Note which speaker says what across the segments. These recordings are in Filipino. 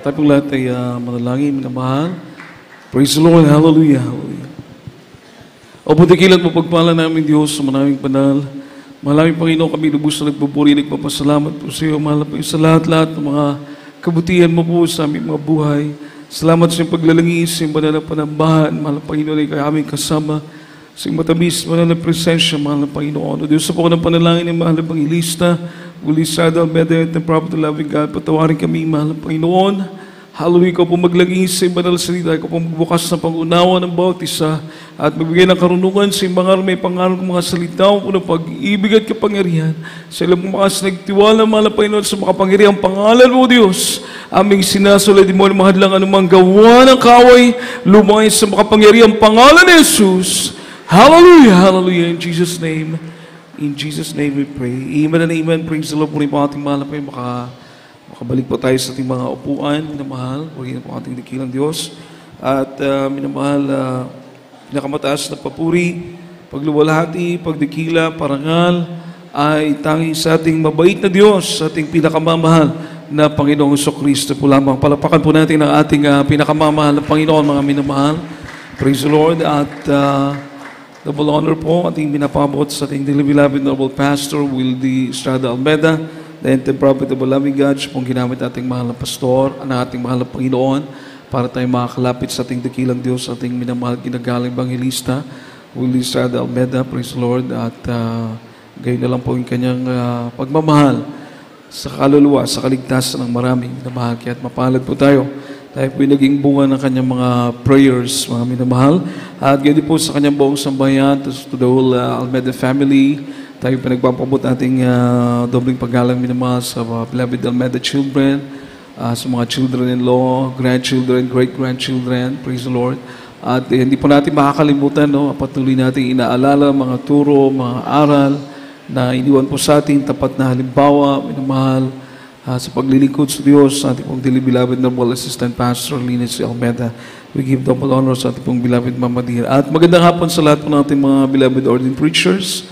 Speaker 1: Tayo pong lahat ay manalangin, minamahal. Praise the Lord, hallelujah, hallelujah. O putikilat mo pagpala namin Diyos sa maraming banal. Maraming Panginoon kami lubos na nagpupuri, nagpapasalamat po sa iyo. Mahal po sa lahat-lahat ng mga kabutihan mo po sa aming mga buhay. Salamat sa iyong paglalangis, sa iyong banal na panambahan. Mahal Panginoon ay aming kasama. Sa iyong matamis, banal na presensya, mahal na Panginoon. O Diyos sa po ng panalangin ng mahal na Pangilista, Gulisada, Albeda, and Prophet, loving God, patawarin kami, mahal na Panginoon. Hallelujah, ikaw po maglangis sa banal salita, ikaw po magbukas ng pangunawa ng bawat isa at magbigay ng karunungan sa mga may pangalan ng mga salita po ng pag-ibig at kapangyarihan. Sa ilang pumakas nagtiwala, mahal na Panginoon, sa makapangyarihang pangalan mo, Diyos. Aming sinasulay, di mo na mahadlang anumang gawa ng kaway, lumay sa makapangyarihang pangalan ni Jesus. Hallelujah, hallelujah, in Jesus' name. In Jesus' name we pray. Amen and amen. Praise the Lord. Puri po ating mahal na po. Makabalik po tayo sa ating mga upuan. Minamahal. Puri po ating dakilang Diyos. At minamahal, pinakamataas na papuri, pagluwalhati, pagdikila, parangal, ay tanging sa ating mabait na Diyos, sa ating pinakamamahal na Panginoong Jesucristo po lamang. Palapakan po natin ang ating pinakamamahal na Panginoon, mga minamahal. Praise the Lord. At double honor po ating pinapabot sa ating beloved noble pastor, Wildy Estrada Almeda, the entered prophet of the loving God, siya pong ginamit ating mahal na pastor, ang ating mahal na Panginoon, para tayo makakalapit sa ating dakilang Diyos, ating minamahal ginagaling banghilista, Wildy Estrada Almeda, praise the Lord, at gayon na lang po yung kanyang pagmamahal sa kaluluwa, sa kaligtasan ng maraming minamahal. Kaya at mapalad po tayo. Tayo po naging bunga ng kanyang mga prayers, mga minamahal. At gayon po sa kanyang buong sambayan, to the whole Almeda family. Tayo po nagpapabot ating dobling paggalang minamahal sa mga beloved Almeda children, sa mga children-in-law, grandchildren, great-grandchildren. Praise the Lord. At hindi po natin makakalimutan, no? Patuloy natin inaalala mga turo, mga aral na iniwan po sa atin, tapat na halimbawa, minamahal, sa paglilingkod sa Diyos, sa ating pong beloved noble assistant pastor, Linus Almeda. We give double honor sa ating pong beloved Mama Dear. At magandang hapon sa lahat po ng ating mga beloved ordained preachers,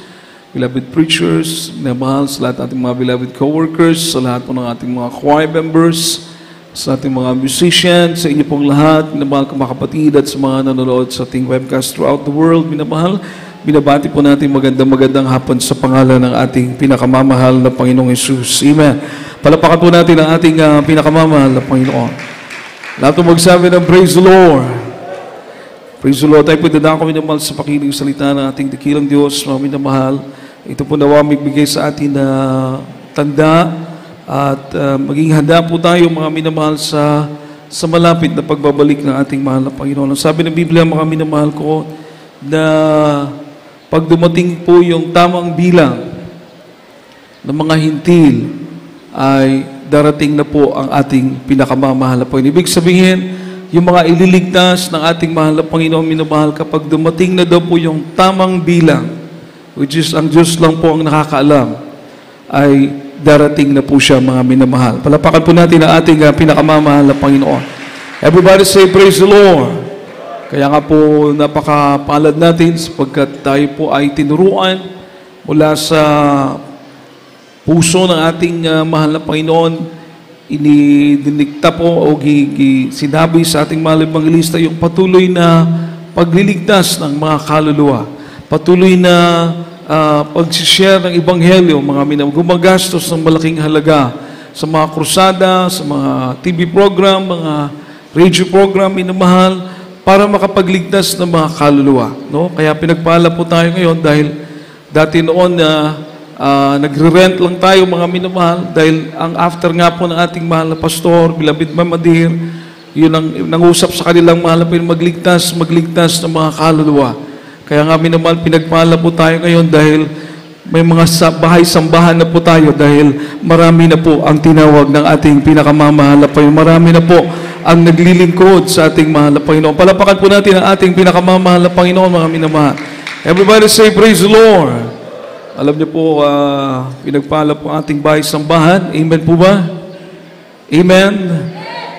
Speaker 1: na mahal sa lahat ating mga beloved co-workers, sa lahat po ng ating mga choir members, sa ating mga musicians, sa inyo pong lahat, minamahal ko mga kapatid, at sa mga nanonood sa ating webcast throughout the world, minamahal. Binabati po natin magandang hapon sa pangalan ng ating pinakamamahal na Panginoong Hesus. Amen. Palapakan po natin ang ating pinakamamahal na Panginoon. Lahat po magsabi ng praise the Lord. Praise the Lord. Tayo po dadako minamahal sa pakinig salita ng ating dakilang Diyos, mga minamahal. Ito po nawa magbigay sa atin na tanda at maging handa po tayo, mga minamahal, sa malapit na pagbabalik ng ating mahal na Panginoon. Sabi ng Biblia, mga minamahal ko, na pag dumating po yung tamang bilang ng mga hintil, ay darating na po ang ating pinakamamahal na Panginoon. Ibig sabihin, yung mga ililigtas ng ating mahal na Panginoon, minamahal, kapag dumating na daw po yung tamang bilang, which is ang Diyos lang po ang nakakaalam, ay darating na po siya, mga minamahal. Palapakan po natin ang ating pinakamamahal na Panginoon. Everybody say, praise the Lord. Kaya nga po napakapalad natin sapagkat tayo po ay tinuruan mula sa puso ng ating mahal na Panginoon. Inidinikta po o sinabi sa ating mahal na Evangelista yung patuloy na pagliligtas ng mga kaluluwa. Patuloy na pag-share ng Ebanghelyo, mga gumagastos ng malaking halaga sa mga krusada, sa mga TV program, mga radio program, minamahal, para makapagligtas ng mga kaluluwa. No? Kaya pinagpala po tayo ngayon dahil dati noon na nagre-rent lang tayo, mga minamahal, dahil ang after nga po ng ating mahal na pastor, beloved Mama Dear, yun ang nangusap sa kanilang mahal na magligtas ng mga kaluluwa. Kaya nga minamahal, pinagpala po tayo ngayon dahil may mga bahay-sambahan na po tayo dahil marami na po ang tinawag ng ating pinakamamahal na Panginoon. Marami na po ang naglilingkod sa ating mahal na Panginoon. Palapakan po natin ang ating pinakamamahal na Panginoon, mga minamahal. Everybody say, praise the Lord. Alam niyo po, pinagpala po ang ating bahay-sambahan. Amen po ba? Amen?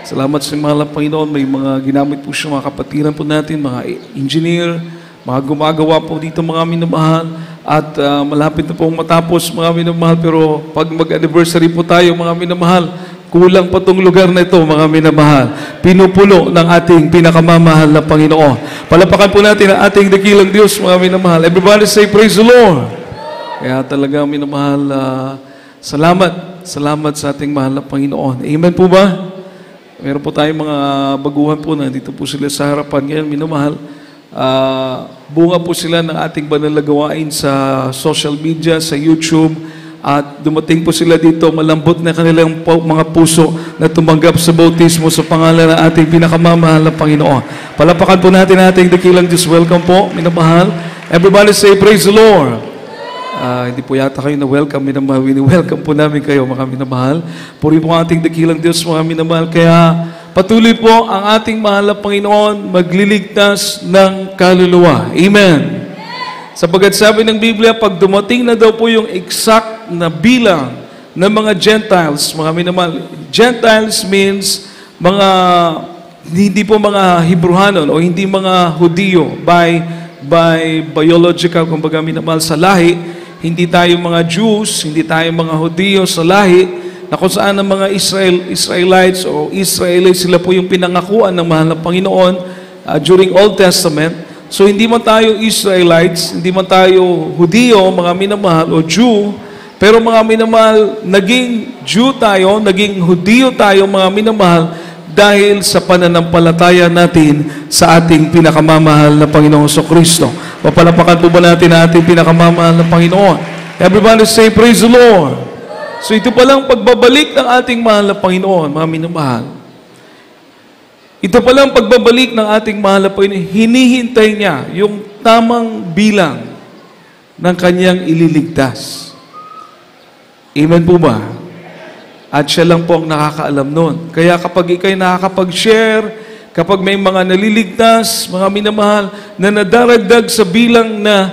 Speaker 1: Salamat sa mahal na Panginoon. May mga ginamit po siya, mga kapatiran po natin, mga engineer, mga gumagawa po dito, mga minamahal. At malapit na po matapos, mga minamahal. Pero pag mag-anniversary po tayo, mga minamahal, kulang pa tong lugar na ito, mga minamahal. Pinupuno ng ating pinakamamahal na Panginoon. Palapakan po natin ang ating dakilang Diyos, mga minamahal. Everybody say, praise the Lord. Kaya talaga, minamahal, salamat. Salamat sa ating mahal na Panginoon. Amen po ba? Meron po tayong mga baguhan po na dito po sila sa harapan ngayon, minamahal. Bunga po sila ng ating banal na gawain sa social media, sa YouTube, at dumating po sila dito, malambot na kanilang mga puso na tumanggap sa bautismo sa pangalan ng ating pinakamamahal na Panginoon. Palapakan po natin ating dakilang Diyos. Welcome po, minamahal. Everybody say, praise the Lord. Hindi po yata kayo na welcome, minamahal. Welcome po namin kayo, mga minamahal. Puri po ang ating dakilang Diyos, mga minamahal. Kaya patuloy po ang ating mahal na Panginoon magliligtas ng kaluluwa. Amen. Sapagat sabi ng Biblia, pag dumating na daw po yung exact na bilang ng mga Gentiles, mga minamahal, Gentiles means mga, hindi po mga Hebrehanon o hindi mga Hudiyo by biological, kumbaga minamahal sa lahi, hindi tayo mga Jews, hindi tayo mga Hudiyo sa lahi, na kung saan ang mga Israelites o Israelites, sila po yung pinangakuan ng mahal na Panginoon during Old Testament. So, hindi man tayo Israelites, hindi man tayo Hudiyo, mga minamahal, o Jew, pero mga minamahal, naging Jew tayo, naging Hudiyo tayo, mga minamahal, dahil sa pananampalataya natin sa ating pinakamamahal na Panginoon sa Kristo. Papalapakan po ba natin ang ating pinakamamahal na Panginoon? Everybody say, praise the Lord. So, ito palang pagbabalik ng ating mahal na Panginoon, mga minamahal. Ito palang pagbabalik ng ating mahal na Panginoon, hinihintay niya yung tamang bilang ng kanyang ililigtas. Amen po ba? At siya lang po ang nakakaalam nun. Kaya kapag ikay nakakapag-share, kapag may mga naliligtas, mga minamahal, na nadaragdag sa bilang na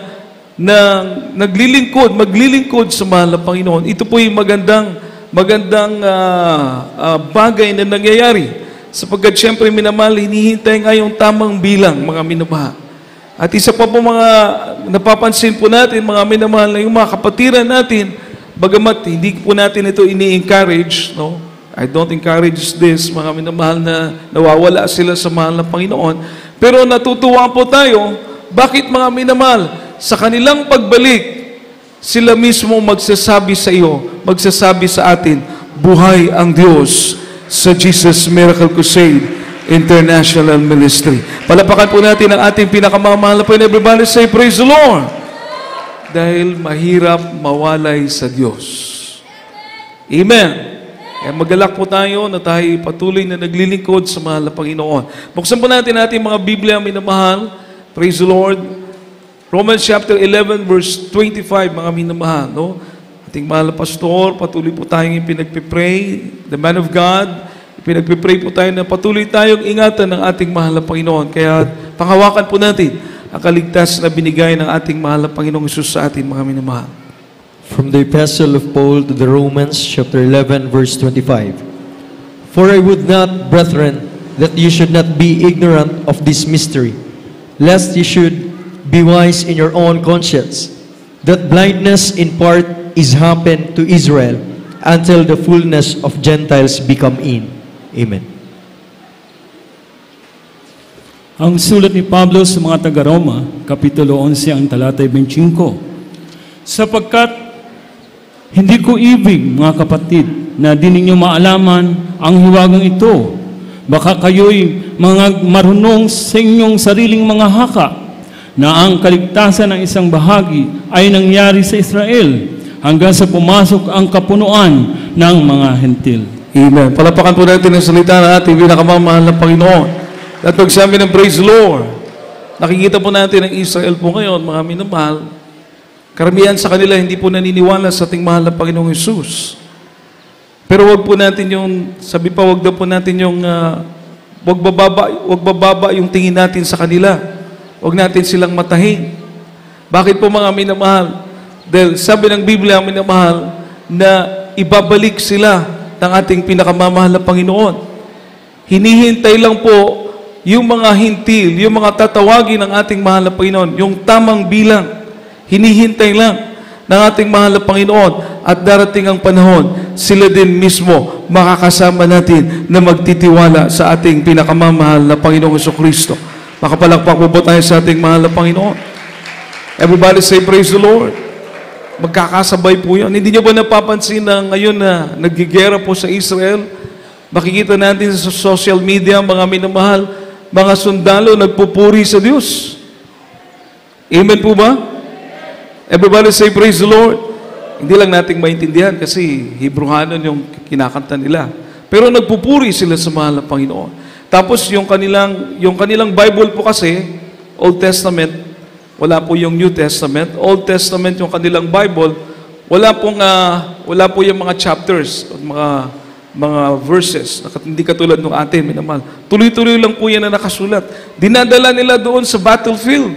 Speaker 1: maglilingkod sa mahal na Panginoon, ito po yung magandang bagay na nangyayari. Sapagkat siyempre minamahal, hinihintay nga yung tamang bilang, mga minamahal. At isa pa po mga napapansin po natin, mga minamahal, na yung mga kapatiran natin, bagamat hindi po natin ito ini-encourage, no? I don't encourage this, mga minamahal, na nawawala sila sa mahal na Panginoon. Pero natutuwa po tayo, bakit mga minamahal? Sa kanilang pagbalik, sila mismo magsasabi sa iyo, magsasabi sa atin, buhay ang Diyos sa Jesus Miracle Crusade International Ministry. Palapakan po natin ang ating pinakamamahal na Panginoon. Everybody say, praise the Lord. Dahil mahirap mawalay sa Diyos. Amen. Kaya magalak po tayo na tayo patuloy na naglilingkod sa mahal na Panginoon. Buksan po natin ating mga Biblia, minamahal. Praise the Lord. Romans chapter 11, verse 25, mga minamahal, no? Ating mahal na pastor, patuloy po tayong pinagpipray, the man of God, pinagpipray po tayo na patuloy tayong ingatan ng ating mahal na Panginoon. Kaya panghawakan po natin ang kaligtas na binigay ng ating mahal na Panginoong Hesus sa ating mga minamahal.
Speaker 2: From the Epistle of Paul to the Romans, chapter 11, verse 25. For I would not, brethren, that you should not be ignorant of this mystery, lest you should be wise in your own conscience, that blindness in part is happened to Israel until the fullness of Gentiles become in. Amen.
Speaker 3: Ang sulat ni Pablo sa mga taga-Roma, Kapitulo 11, ang talatay 25. Sapagkat hindi ko ibig, mga kapatid, na di ninyo maalaman ang hiwagang ito. Baka kayo'y mga marunong sa inyong sariling mga haka, na ang kaligtasan ng isang bahagi ay nangyari sa Israel, hanggang sa pumasok ang kapunuan ng mga hentil.
Speaker 1: Amen. Palapakan po natin ang salita ng ating pinakamamahal na Panginoon. At pagsabi ng praise the Lord, nakikita po natin ang Israel po ngayon, mga minamahal. Karamihan sa kanila hindi po naniniwala sa ating mahal na Panginoong Hesus. Pero wag po natin yung, sabi pa, wag daw po natin yung, wag bababa yung tingin natin sa kanila. Wag natin silang matahin. Bakit po mga minamahal? Dahil sabi ng Biblia, minamahal, na ibabalik sila ng ating pinakamamahal na Panginoon. Hinihintay lang po yung mga hintil, yung mga tatawagin ng ating mahal na Panginoon, yung tamang bilang. Hinihintay lang. ng ating mahal na Panginoon. At darating ang panahon, sila din mismo makakasama natin na magtitiwala sa ating pinakamamahal na Panginoong Jesucristo. Makapalakpak po ba tayo sa ating mahal na Panginoon? Everybody say, praise the Lord. Magkakasabay po yan. Hindi niyo ba napapansin na ngayon na nagigera po sa Israel? Makikita natin sa social media, mga minamahal, mga sundalo nagpupuri sa Diyos. Amen po ba? Everybody say, praise the Lord. Hindi lang nating maintindihan kasi Hebrewanon yung kinakanta nila. Pero nagpupuri sila sa mahal na Panginoon. Tapos yung kanilang Bible po kasi, Old Testament, wala po yung New Testament. Old Testament yung kanilang Bible, wala po yung mga chapters, mga verses. Hindi katulad ng atin, minamahal. Tuloy-tuloy lang po yan na nakasulat. Dinadala nila doon sa battlefield.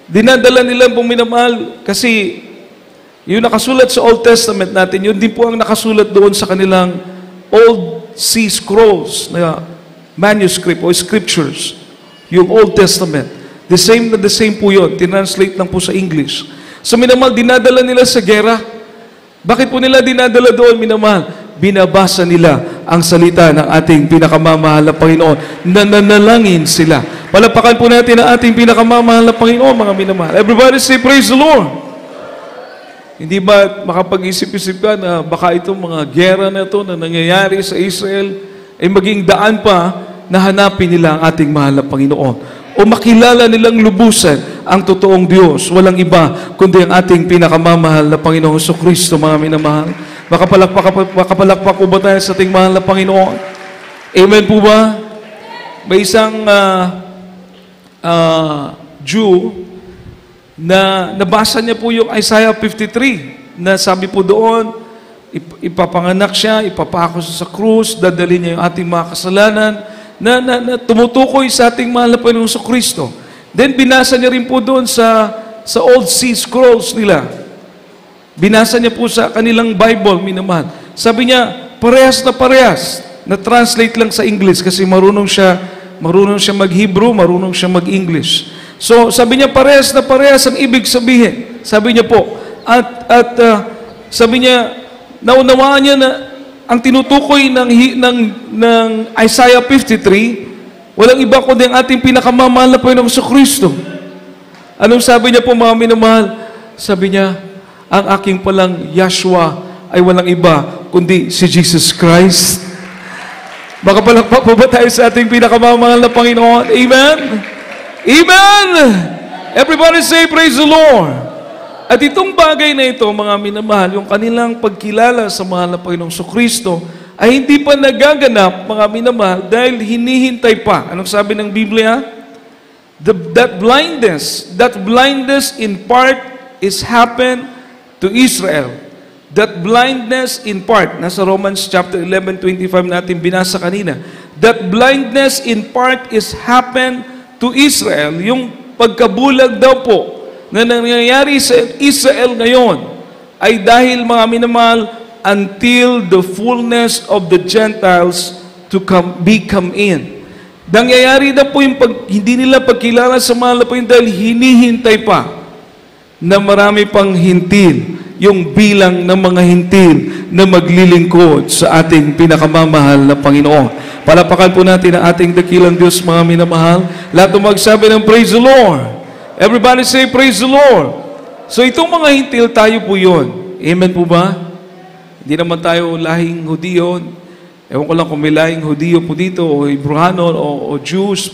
Speaker 1: Dinadala nila pong minamahal kasi yung nakasulat sa Old Testament natin, yun din po ang nakasulat doon sa kanilang Old Sea Scrolls na manuscript o scriptures. Yung Old Testament. The same po yun. Tinranslate lang po sa English. So minamahal, dinadala nila sa gera. Bakit po nila dinadala doon, minamahal? Binabasa nila ang salita ng ating pinakamamahal na Panginoon. Nananalangin sila. Palapakan po natin ang ating pinakamamahal na Panginoon, mga minamahal. Everybody say, praise the Lord. Hindi ba makapag-isip-isip ka na baka itong mga gera na ito na nangyayari sa Israel ay maging daan pa na hanapin nila ang ating mahal na Panginoon. O makilala nilang lubusan ang totoong Diyos. Walang iba kundi ang ating pinakamamahal na Panginoong Jesucristo, mga minamahal. Makapalakpak po ba tayo sa ating mahal na Panginoon? Amen po ba? May isang Jew na nabasa niya po yung Isaiah 53 na sabi po doon, ipapanganak siya, ipapako sa krus, dadalhin niya yung ating mga kasalanan na tumutukoy sa ating mahal na Panginoong Jesucristo. Then binasa niya rin po doon sa Old Sea Scrolls nila. Binasa niya po sa kanilang Bible, minamahal. Sabi niya, parehas na translate lang sa English kasi marunong siya mag-Hebrew, marunong siya mag-English. So, sabi niya, parehas ang ibig sabihin. Sabi niya po, sabi niya, naunawaan niya na ang tinutukoy ng Isaiah 53, walang iba kundi ang ating pinakamamahal na Panginoong Jesucristo. Anong sabi niya po, mga minamahal? Sabi niya, ang aking palang Yahshua ay walang iba kundi si Jesus Christ. Makapalakpak po ba tayo sa ating pinakamamahal na Panginoon? Amen? Amen! Everybody say, praise the Lord! At itong bagay na ito, mga minamahal, yung kanilang pagkilala sa mahal na Panginoong Jesucristo, ay hindi pa nagaganap, mga minamahal, dahil hinihintay pa. Anong sabi ng Biblia? That blindness in part is happened to Israel. That blindness in part, nasa Romans chapter 11:25 natin binasa kanina. That blindness in part is happened to Israel. Yung pagkabulag daw po na nangyayari sa Israel ngayon ay dahil, mga minamahal, until the fullness of the Gentiles to come in. Nangyayari na po yung hindi nila pagkilala sa mahal na Panginoon dahil hinihintay pa na marami pang hintil, yung bilang ng mga hintil na maglilingkod sa ating pinakamamahal na Panginoon. Palapakan po natin ang ating dakilang Diyos, mga minamahal. Lahat magsabi ng praise the Lord. Everybody say, praise the Lord. So itong mga hintil, tayo po yun. Amen po ba? Hindi naman tayo lahing Hudiyo. Ewan ko lang kung may lahing Hudiyo po dito, o Hebrewanon, o Jews,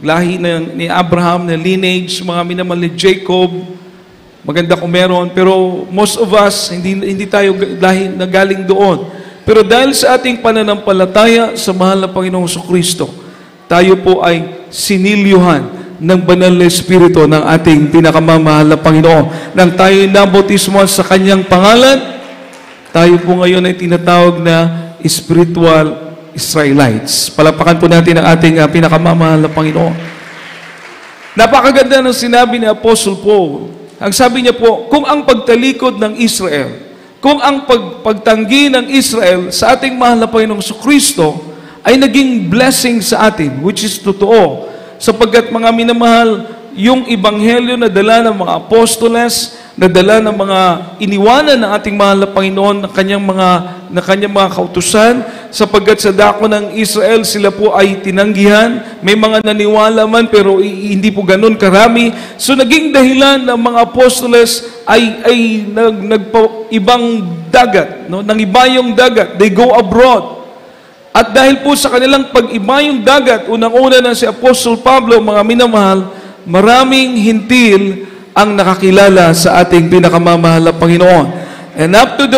Speaker 1: lahi ni Abraham, na lineage, mga minamahal ni Jacob. Maganda kung meron. Pero most of us, hindi tayo lahi na galing doon. Pero dahil sa ating pananampalataya sa mahal na Panginoong Jesucristo, tayo po ay sinilyuhan ng banal na Espiritu ng ating pinakamamahal na Panginoon. Nang tayo nabautismo sa Kanyang pangalan, tayo po ngayon ay tinatawag na spiritual Israelites. Palapakan po natin ang ating pinakamamahal na Panginoon. Napakaganda ng sinabi ni Apostle Paul. Ang sabi niya po, kung ang pagtalikod ng Israel, kung ang pagtanggi ng Israel sa ating mahal na Panginoong Jesucristo ay naging blessing sa atin, which is totoo, sapagkat, mga minamahal, yung ebanghelyo na dala ng mga apostoles, nadala ng mga iniwanan ng ating mahal na Panginoon na kanyang mga kautusan, sapagkat sa dako ng Israel sila po ay tinanggihan. May mga naniwala man pero hindi po ganun karami. So naging dahilan ng mga apostoles ay ibang dagat, no? Nangiba yung dagat. They go abroad. At dahil po sa kanilang pag-iba yung dagat, unang-una na si Apostle Pablo, mga minamahal, maraming hintil ang nakakilala sa ating pinakamamahal na Panginoon. And up to the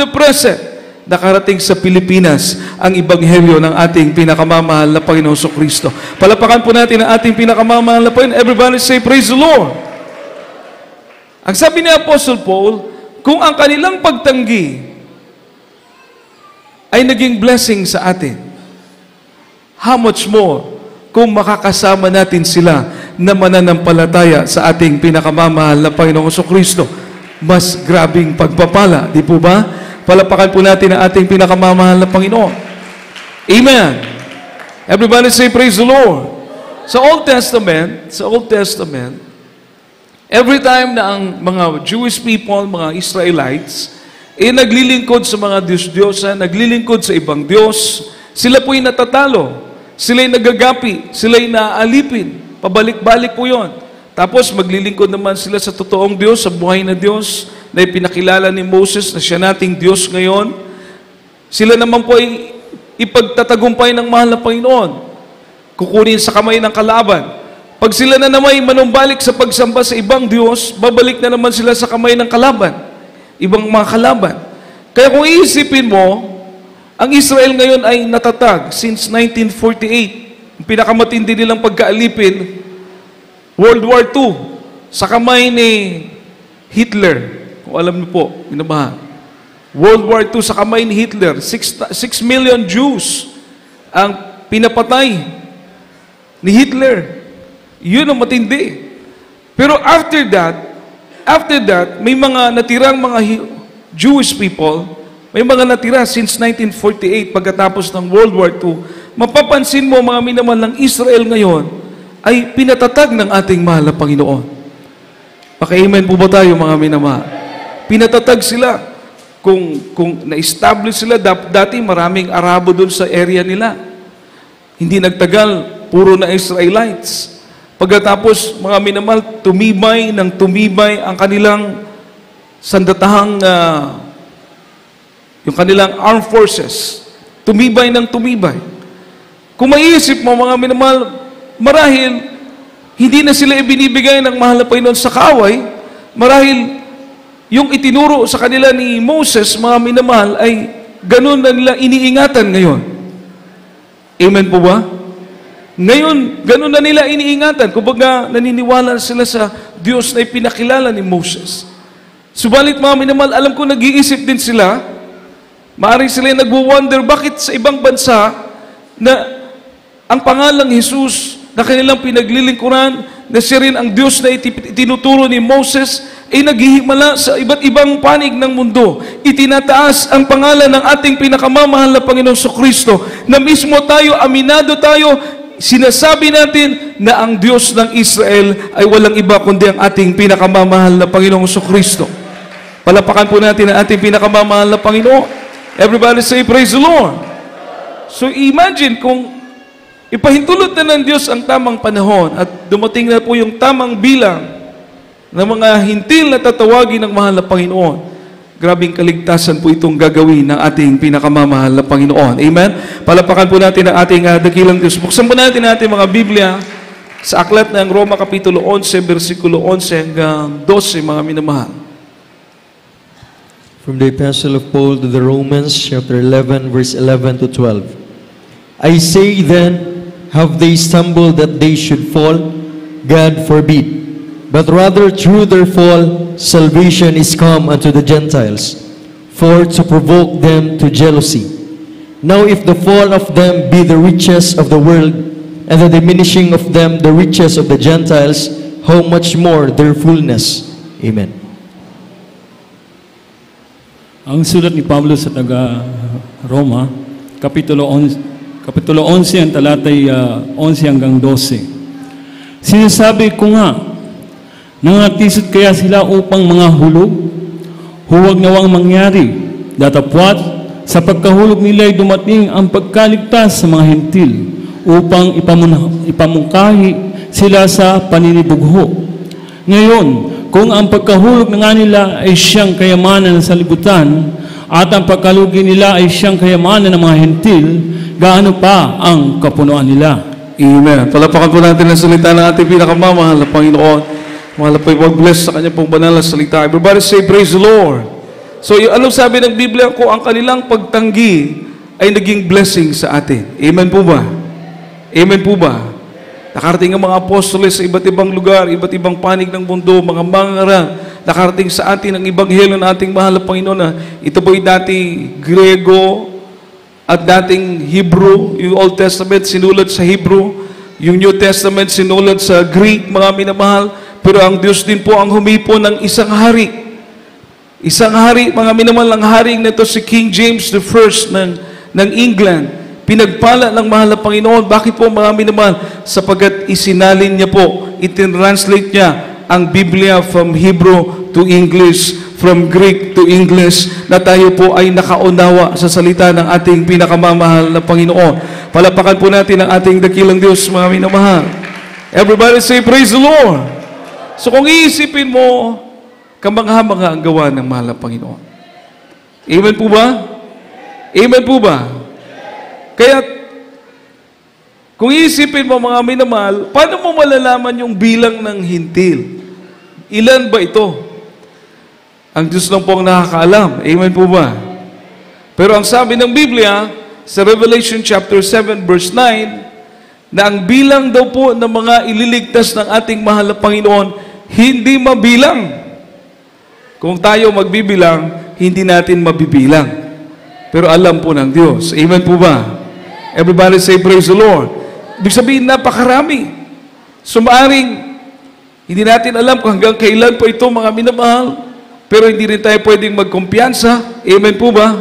Speaker 1: present, nakarating sa Pilipinas ang ebanghelyo ng ating pinakamamahal na Panginoon Kristo. Palapakan po natin ang ating pinakamamahal na Panginoon. Everybody say, praise the Lord. Ang sabi ni Apostle Paul, kung ang kanilang pagtanggi ay naging blessing sa atin, how much more kung makakasama natin sila na mananampalataya sa ating pinakamamahal na Panginoong Kristo. Mas grabing pagpapala, di po ba? Palapakan po natin ang ating pinakamamahal na Panginoon. Amen. Everybody say, praise the Lord. Sa Old Testament, every time na ang mga Jewish people, mga Israelites, naglilingkod sa mga Diyos-Diyosan, naglilingkod sa ibang Diyos, sila po'y natatalo, sila'y nagagapi, sila'y naaalipin, pabalik-balik po yon. Tapos maglilingkod naman sila sa totoong Diyos, sa buhay na Diyos, na ipinakilala ni Moses na siya nating Diyos ngayon. Sila naman po ay ipagtatagumpay ng mahal na Panginoon, kukunin sa kamay ng kalaban. Pag sila na naman ay manumbalik sa pagsamba sa ibang Diyos, babalik na naman sila sa kamay ng kalaban, ibang mga kalaban. Kaya kung iisipin mo, ang Israel ngayon ay natatag since 1948. Ang pinakamatindi nilang pagkaalipin, World War II, sa kamay ni Hitler. Kung alam niyo po, minamahal. World War II sa kamay ni Hitler. 6 million Jews ang pinapatay ni Hitler. Yun ang matindi. Pero after that, may mga natirang mga Jewish people, may mga natira since 1948 pagkatapos ng World War II. Mapapansin mo, mga minamahal ng Israel ngayon, ay pinatatag ng ating mahal na Panginoon. Paki-amen po ba tayo, mga minamahal? Pinatatag sila. Kung na-establish sila, dati maraming Arabo doon sa area nila. Hindi nagtagal, puro na Israelites. Pagkatapos, mga minamahal, tumibay ang kanilang sandatahang, yung kanilang armed forces. Tumibay. Kung maiisip mo, mga minamahal, marahil, hindi na sila ibinibigay ng mahal na Panginoon sa kaaway, marahil, yung itinuro sa kanila ni Moses, mga minamahal, ay ganun na nila iniingatan ngayon. Amen po ba? Ngayon, ganun na nila iniingatan. Kumbaga, naniniwala sila sa Diyos na ipinakilala ni Moses. Subalit, mga minamahal, alam ko nag-iisip din sila, maaaring sila nagwo-wonder, bakit sa ibang bansa na ang pangalang Jesus na kanilang pinaglilingkuran, na siya rin ang Diyos na itinuturo ni Moses, ay naghihimala sa iba't ibang panig ng mundo. Itinataas ang pangalan ng ating pinakamamahal na Panginoong Kristo, na mismo tayo, aminado tayo, sinasabi natin na ang Diyos ng Israel ay walang iba kundi ang ating pinakamamahal na Panginoong Kristo. Palapakan po natin ang ating pinakamamahal na Panginoon. Everybody say, praise the Lord. So imagine kung ipahintulot na ng Diyos ang tamang panahon at dumating na po yung tamang bilang ng mga hintil na tatawagin ng mahal na Panginoon. Grabing kaligtasan po itong gagawin ng ating pinakamamahal na Panginoon. Amen? Palapakan po natin ang ating dakilang Diyos. Buksan po natin ang ating mga Biblia sa aklat ng Roma Kapitulo 11, versikulo 11 hanggang 12, mga minamahal.
Speaker 2: From the Epistle of Paul to the Romans, chapter 11, verse 11 to 12. I say then, have they stumbled that they should fall? God forbid. But rather through their fall, salvation is come unto the Gentiles, for to provoke them to jealousy. Now if the fall of them be the riches of the world, and the diminishing of them the riches of the Gentiles, how much more their fullness? Amen.
Speaker 3: Ang sulat ni Pablo sa taga-Roma, Kapitulo 11, ang talatay 11 hanggang 12. Sinasabi ko nga, Nangatisod kaya sila upang mga hulog? Huwag nawang mangyari. Datapwat, sa pagkahulog nila ay dumating ang pagkaligtas sa mga hentil upang ipamungkahi sila sa paninibugho. Ngayon, kung ang pagkahulog na nga nila ay siyang kayamanan sa libutan at ang pagkalugi nila ay siyang kayamanan ng mga hentil, gaano pa ang kapunuan nila?
Speaker 1: Amen. Palapakan po natin ang salita ng ating pinakamamahal na Panginoon. Mahal po i-bless sa kanya pong banal na salita. Everybody say, praise the Lord. So, anong sabi ng Biblia? Kung ang kanilang pagtanggi ay naging blessing sa atin. Amen po ba? Amen po ba? Nakarating ang mga apostoles sa iba't ibang lugar, iba't ibang panig ng mundo, mga mangarang, nakarating sa atin ang ebanghelyo ng ating mahal na Panginoon na ito po ay dati Grego at dating Hebrew. Yung Old Testament sinulat sa Hebrew, yung New Testament sinulat sa Greek, mga minamahal. Pero ang Diyos din po ang humipo ng isang hari. Isang hari, mga minamahal, ang haring na ito si King James I ng England. Pinagpala ng mahal na Panginoon. Bakit po, mga minamahal? Sapagkat isinalin niya po, itinranslate niya ang Biblia from Hebrew to English, from Greek to English, na tayo po ay nakaunawa sa salita ng ating pinakamamahal na Panginoon. Palapakan po natin ang ating dakilang Diyos, mga minamahal. Everybody say, praise the Lord. So kung iisipin mo, kamangha-mangha ang gawa ng mahal na Panginoon. Amen po ba? Amen po ba? Kaya, kung iisipin mo, mga minamahal, paano mo malalaman yung bilang ng hintil? Ilan ba ito? Ang Diyos lang po ang nakakaalam. Amen po ba? Pero ang sabi ng Biblia, sa Revelation chapter 7 verse 9, na ang bilang daw po ng mga ililigtas ng ating mahal na Panginoon, hindi mabilang. Kung tayo magbibilang, hindi natin mabibilang. Pero alam po ng Diyos. Amen po ba? Everybody say, praise the Lord. Ibig sabihin, napakarami. Sumaaring, hindi natin alam kung hanggang kailan po ito, mga minamahal. Pero hindi rin tayo pwedeng magkumpiyansa. Amen po ba?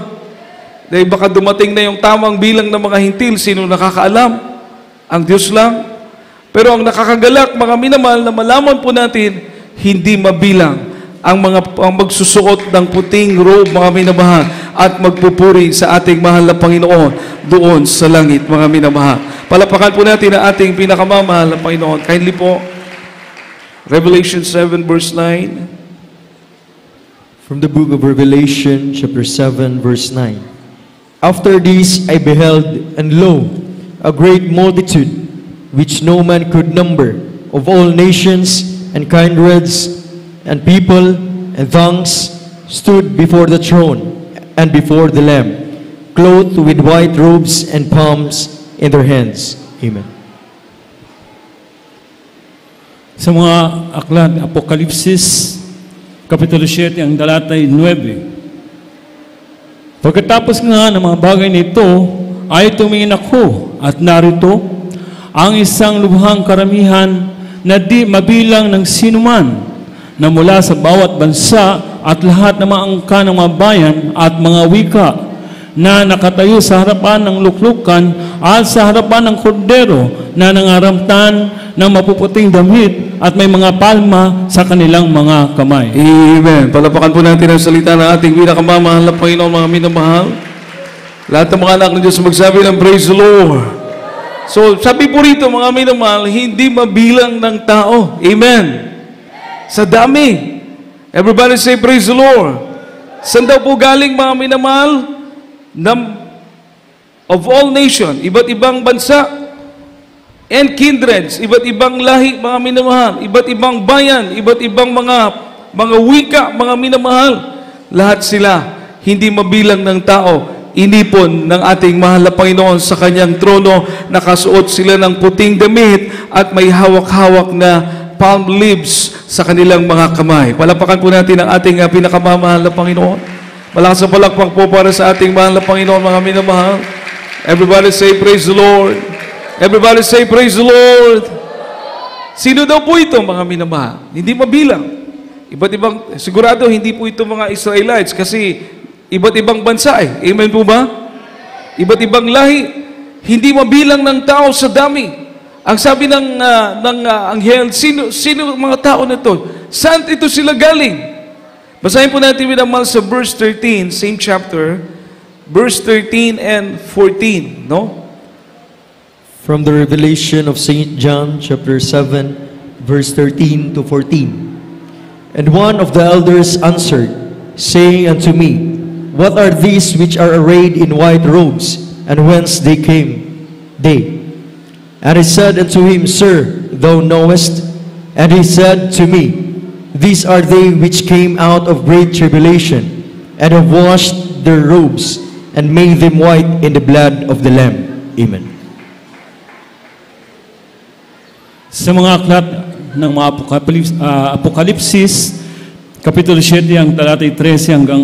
Speaker 1: Dahil baka dumating na yung tamang bilang ng mga hintil. Sino nakakaalam? Ang Diyos lang. Pero ang nakakagalak, mga minamahal, na malaman po natin, hindi mabilang ang magsusuot ng puting robe, mga minamahal, at magpupuri sa ating mahal na Panginoon doon sa langit, mga minamahal. Palapakan po natin ang ating pinakamamahal na Panginoon. Kindly po, Revelation 7 verse 9.
Speaker 2: From the book of Revelation, chapter 7, verse 9. After this I beheld, and lo, a great multitude, which no man could number, of all nations and kindreds and people and tongues, stood before the throne and before the Lamb, clothed with white robes and palms in their hands. Amen.
Speaker 3: Sa mga aklat, Apokalipsis, Kapitulo 7, ang talatay 9. Pagkatapos nga ng mga bagay nito, ay tumingin ako at narito ang isang lubhang karamihan na di mabilang ng sinuman na mula sa bawat bansa at lahat ng mga angka ng mga bayan at mga wika na nakatayo sa harapan ng luklukan at sa harapan ng kordero na nangaramtan ng mapuputing damit at may mga palma sa kanilang mga kamay.
Speaker 1: Amen. Palapakan po natin ang salita ng ating pinakamamahal na Panginoon, mga minamahal. Lahat ng mga anak ng Diyos magsabi ng praise the Lord. So, sabi po rito, mga minamahal, hindi mabilang ng tao. Amen. Sa dami. Everybody say, praise the Lord. Saan daw po galing, mga minamahal? Of all nation, iba't ibang bansa, and kindreds, iba't ibang lahi, mga minamahal, iba't ibang bayan, iba't ibang mga wika, mga minamahal. Lahat sila, hindi mabilang ng tao. Inipon ng ating mahal na Panginoon sa kanyang trono, nakasuot sila ng puting damit at may hawak-hawak na palm leaves sa kanilang mga kamay. Palapakan po natin ang ating pinakamamahal na Panginoon. Malakas na palakpak po para sa ating mahal na Panginoon, mga minamahal. Everybody say, praise the Lord. Everybody say, praise the Lord. Sino daw po ito, mga minamahal? Hindi mabilang. Iba't ibang, sigurado hindi po ito mga Israelites kasi iba't ibang bansa eh. Amen po ba? Iba't ibang lahi. Hindi mabilang ng tao sa dami. Ang sabi ng anghel, sino mga tao na ito? Saan ito sila galing? Basahin po natin minamahal sa verse 13, same chapter, verse 13 and 14, no?
Speaker 2: From the Revelation of St. John, chapter 7, verse 13 to 14. And one of the elders answered, saying unto me, What are these which are arrayed in white robes, and whence they came? They. And I said unto him, Sir, thou knowest. And he said to me, These are they which came out of great tribulation, and have washed their robes, and made them white in the blood of the Lamb. Amen.
Speaker 3: Sa mga aklat ng mga Apokalipsis, Kapitulo 7, ang talatay 13 hanggang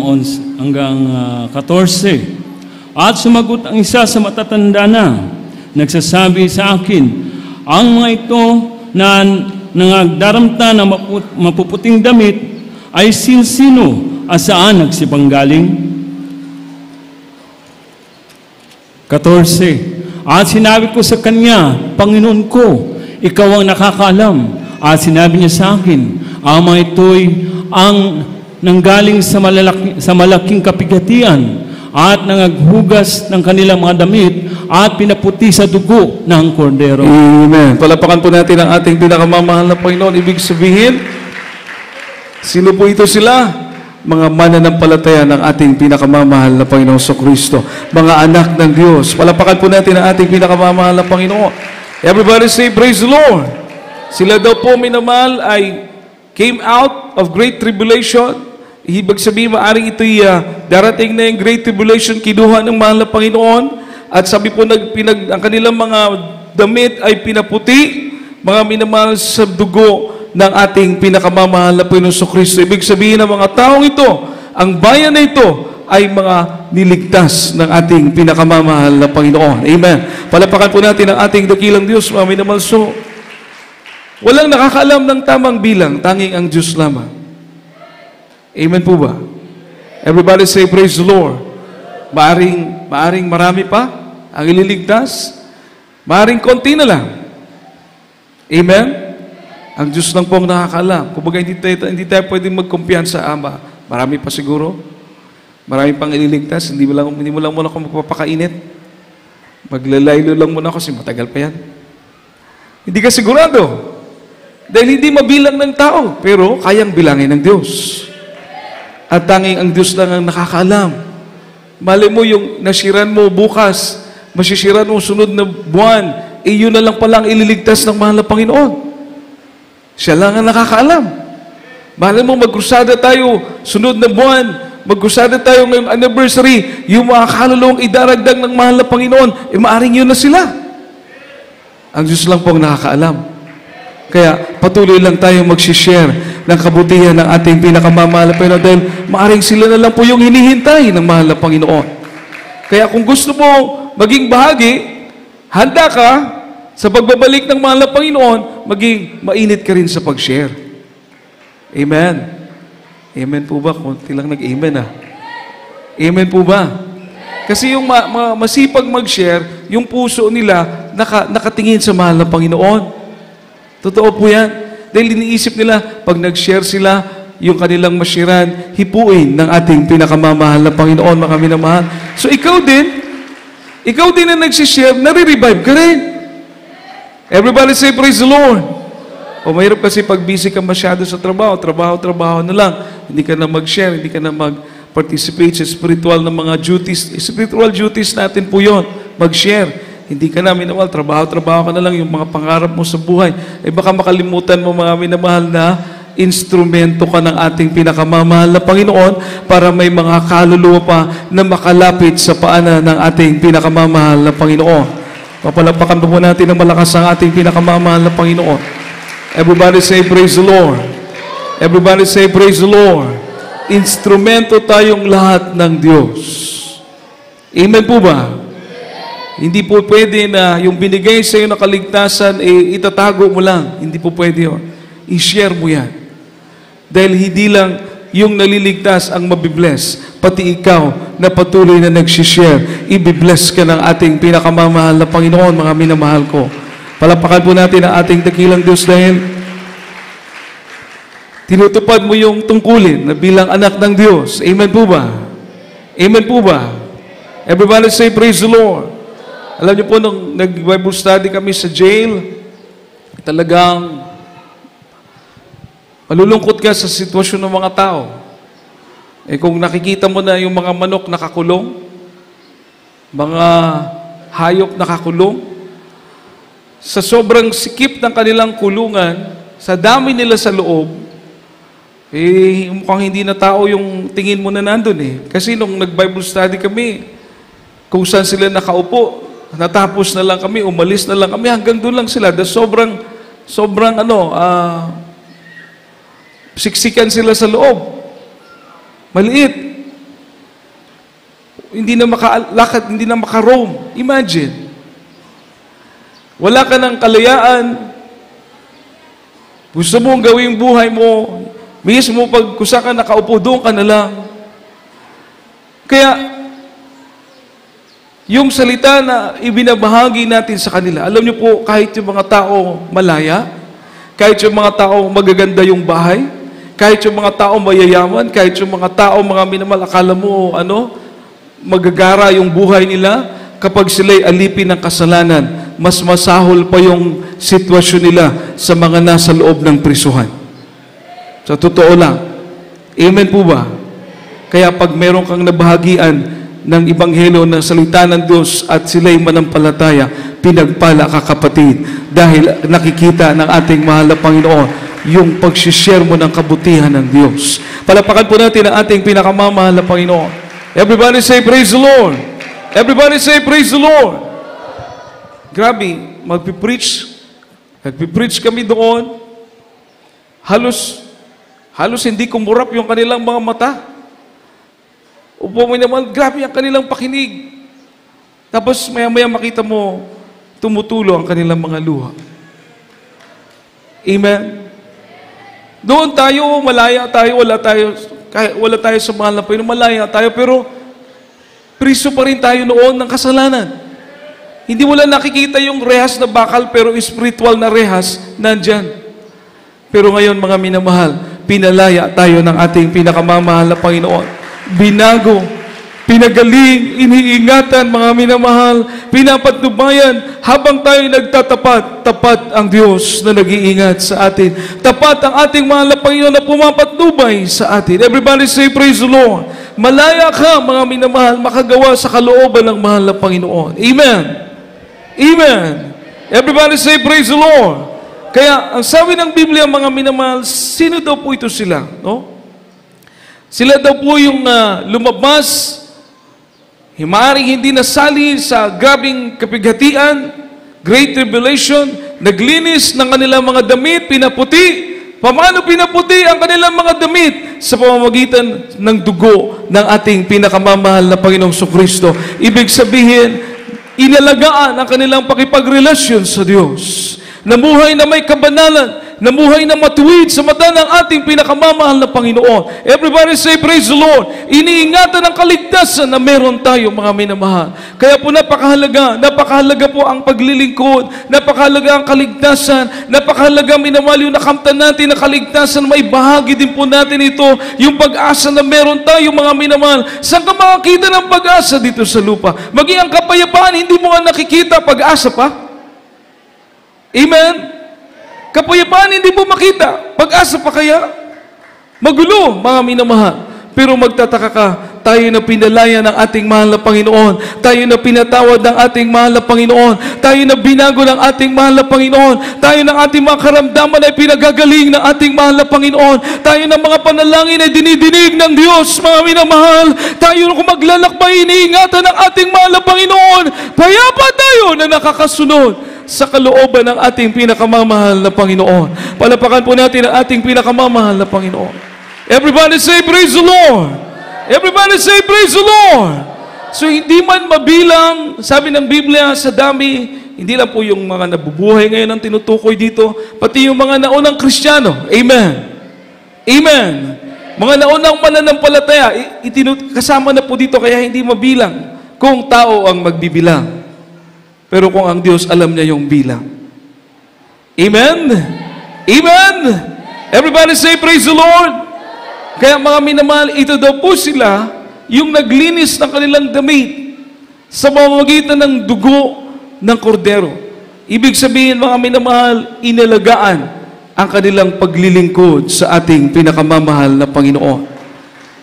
Speaker 3: 14. At sumagot ang isa sa matatanda na, nagsasabi sa akin, ang mga ito na nangagdaramta ng mapuputing damit ay sino at saan nagsipanggaling? 14. At sinabi ko sa kanya, Panginoon ko, ikaw ang nakakaalam. At sinabi niya sa akin, ang mga ito'y ang nanggaling sa malaking kapigatian at nangaghugas ng kanilang mga damit at pinaputi sa dugo ng kordero.
Speaker 1: Amen. Palapakan po natin ang ating pinakamamahal na Panginoon. Ibig sabihin, sino po ito sila? Mga mananampalataya ng ating pinakamamahal na Panginoon sa Kristo. Mga anak ng Diyos. Palapakan po natin ang ating pinakamamahal na Panginoon. Everybody say, praise the Lord. Sila daw po, minamahal, ay came out of great tribulation. Ibig sabihin, maaring ito'y darating na yung great tribulation, kinuha ng mahal na Panginoon. At sabi po, ang kanilang mga damit ay pinaputi, mga minamahal sa dugo ng ating pinakamamahal na Panginoon sa Kristo. Ibig sabihin ng mga taong ito, ang bayan na ito, ay mga niligtas ng ating pinakamamahal na Panginoon. Amen. Palapakan po natin ang ating dakilang Diyos, mga minamahal. So, walang nakakaalam ng tamang bilang, tanging ang Diyos lamang. Amen po ba? Everybody say, praise the Lord. Maaring marami pa ang ililigtas. Maaring konti na lang. Amen? Ang Diyos lang po ang nakakaalam. Kumbaga, hindi tayo pwedeng magkumpiyansa sa Ama. Marami pa siguro. Marami pang ililigtas. Hindi mo lang muna ako magpapakainit. Maglalaylo lang muna ako kasi matagal pa yan. Hindi ka sigurado. Dahil hindi mabilang ng tao, pero kayang bilangin ng Diyos. At tanging ang Diyos lang ang nakakaalam. Mali mo yung nasiran mo bukas, masisiran mo sunod na buwan, yun na lang pala ang ililigtas ng mahal na Panginoon. Siya lang ang nakakaalam. Mali mo magkrusada tayo sunod na buwan, magkrusada tayo ngayong anniversary, yung mga kaluluwang idaragdag ng mahal na Panginoon, maaring yun na sila. Ang Diyos lang po ang nakakaalam. Kaya patuloy lang tayo mag-share ng kabutihan ng ating pinakamamahal na Panginoon dahil maaring sila na lang po yung hinihintay ng mahal na Panginoon. Kaya kung gusto mo maging bahagi, handa ka sa pagbabalik ng mahal na Panginoon, maging mainit ka rin sa pag-share. Amen. Amen po ba? Kunti lang nag-amen Amen po ba? Kasi yung masipag mag-share, yung puso nila nakatingin sa mahal na Panginoon. Totoo po yan. Dahil iniisip nila, pag nag-share sila, yung kanilang mashiran, hipuin ng ating pinakamamahal na Panginoon, mga minamahal. So ikaw din na nagsishare, nare-revive ka rin. Everybody say, praise the Lord. O mahirap kasi pag busy ka masyado sa trabaho na lang. Hindi ka na mag-share, hindi ka na mag-participate sa spiritual na mga duties. Spiritual duties natin po yun, mag-share. Hindi ka na minamahal, trabaho ka na lang yung mga pangarap mo sa buhay. Baka makalimutan mo mga minamahal na instrumento ka ng ating pinakamamahal na Panginoon para may mga kaluluwa pa na makalapit sa paanan ng ating pinakamamahal na Panginoon. Papalapakan po natin ng malakas ang ating pinakamamahal na Panginoon. Everybody say, praise the Lord. Everybody say, praise the Lord. Instrumento tayong lahat ng Diyos. Amen po ba? Hindi po pwede na yung binigay sa iyo na kaligtasan, itatago mo lang. Hindi po pwede yun. I-share mo yan. Dahil hindi lang yung naliligtas ang mabibless, pati ikaw na patuloy na nagsishare, ibibless ka ng ating pinakamamahal na Panginoon, mga minamahal ko. Palapakan po natin ang ating dakilang Diyos dahil tinutupad mo yung tungkulin na bilang anak ng Diyos. Amen po ba? Amen po ba? Everybody say, praise the Lord. Alam niyo po, nung nag-Bible study kami sa jail, talagang malulungkot ka sa sitwasyon ng mga tao. Kung nakikita mo na yung mga manok nakakulong, mga hayop nakakulong, sa sobrang sikip ng kanilang kulungan, sa dami nila sa loob, mukhang hindi na tao yung tingin mo na nandun Kasi nung nag-Bible study kami, kung saan sila nakaupo, natapos na lang kami, umalis na lang kami, hanggang doon lang sila. Sobrang siksikan sila sa loob. Maliit. Hindi na makalakad, hindi na makaroam. Imagine. Wala ka ng kalayaan. Gusto mong gawing buhay mo, mismo pag kusa ka nakaupo, doon ka na lang. Kaya, yung salita na ibinabahagi natin sa kanila, alam niyo po, kahit yung mga tao malaya, kahit yung mga tao magaganda yung bahay, kahit yung mga tao mayayaman, kahit yung mga tao mga minamal, akala mo, magagara yung buhay nila, kapag sila'y alipin ng kasalanan, mas masahol pa yung sitwasyon nila sa mga nasa loob ng prisuhan. Sa totoo lang. Amen po ba? Kaya pag meron kang nabahagian ng Ebanghelyo ng salita ng Diyos at sila'y manampalataya, pinagpala ka kapatid, dahil nakikita ng ating mahal na Panginoon yung pag-share mo ng kabutihan ng Diyos. Palapakan po natin ang ating pinakamamahal na Panginoon. Everybody say, praise the Lord. Everybody say, praise the Lord. Grabe, magpipreach kami doon. Halos hindi kumurap yung kanilang mga mata. Upo mo naman, grabe ang kanilang pakinig. Tapos maya-maya makita mo, tumutulo ang kanilang mga luha. Amen? Doon tayo, malaya tayo, wala tayo sa mahal na Panginoon, malaya tayo, pero priso pa rin tayo noon ng kasalanan. Hindi mo lang nakikita yung rehas na bakal, pero spiritual na rehas, nandyan. Pero ngayon, mga minamahal, pinalaya tayo ng ating pinakamamahal na Panginoon. Binago, pinagaling, iniingatan, mga minamahal, pinapatnubayan, habang tayo nagtatapat, tapat ang Diyos na nag-iingat sa atin. Tapat ang ating mahal na Panginoon na pumapatnubay sa atin. Everybody say, praise the Lord. Malaya ka, mga minamahal, makagawa sa kalooban ng mahal na Panginoon. Amen. Amen. Everybody say, praise the Lord. Kaya, ang sabi ng Biblia, mga minamahal, sino daw po ito sila? No? Sila daw po yung lumabas, maaaring hindi nasali sa grabing kapighatian, great tribulation, naglinis ng kanilang mga damit, pinaputi. Paano pinaputi ang kanilang mga damit? Sa pamamagitan ng dugo ng ating pinakamamahal na Panginoong Kristo. Ibig sabihin, inalagaan ang kanilang pakipagrelasyon sa Diyos. Namuhay na may kabanalan, namuhay na matuwid sa mata ng ating pinakamamahal na Panginoon. Everybody say, praise the Lord. Iniingatan ang kaligtasan na meron tayo, mga minamahal. Kaya po napakahalaga po ang paglilingkod, napakahalaga ang kaligtasan, napakahalaga minamahal yung nakamtan natin na kaligtasan, may bahagi din po natin ito, yung pag-asa na meron tayo, mga minamahal. Saan ka makakita ng pag-asa dito sa lupa? Maging ang kapayapaan, hindi mo nga nakikita, pag-asa pa? Amen? Kapayapaan hindi mo makita. Pag-asa pa kaya? Magulo, mga minamahal. Pero magtataka ka, tayo na pinalaya ng ating mahal na Panginoon. Tayo na pinatawad ng ating mahal na Panginoon. Tayo na binago ng ating mahal na Panginoon. Tayo ng ating mga karamdaman ay pinagagaling ng ating mahal na Panginoon. Tayo ng mga panalangin ay dinidinig ng Diyos, mga minamahal. Tayo kung maglalakbay, iniingatan ng ating mahal na Panginoon. Payapa tayo na nakakasunod sa kalooban ng ating pinakamamahal na Panginoon. Palapakan po natin ang ating pinakamamahal na Panginoon. Everybody say, praise the Lord. Everybody say, praise the Lord. So, hindi man mabilang, sabi ng Biblia, sa dami, hindi lang po yung mga nabubuhay ngayon ang tinutukoy dito, pati yung mga naunang Kristiyano. Amen. Amen. Mga naunang mananampalataya, kasama na po dito, kaya hindi mabilang kung tao ang magbibilang. Pero kung ang Diyos, alam niya yung bilang. Amen? Amen? Everybody say, praise the Lord. Kaya mga minamahal, ito daw po sila yung naglinis ng kanilang damit sa pamamagitan ng dugo ng kordero. Ibig sabihin, mga minamahal, inalagaan ang kanilang paglilingkod sa ating pinakamamahal na Panginoon.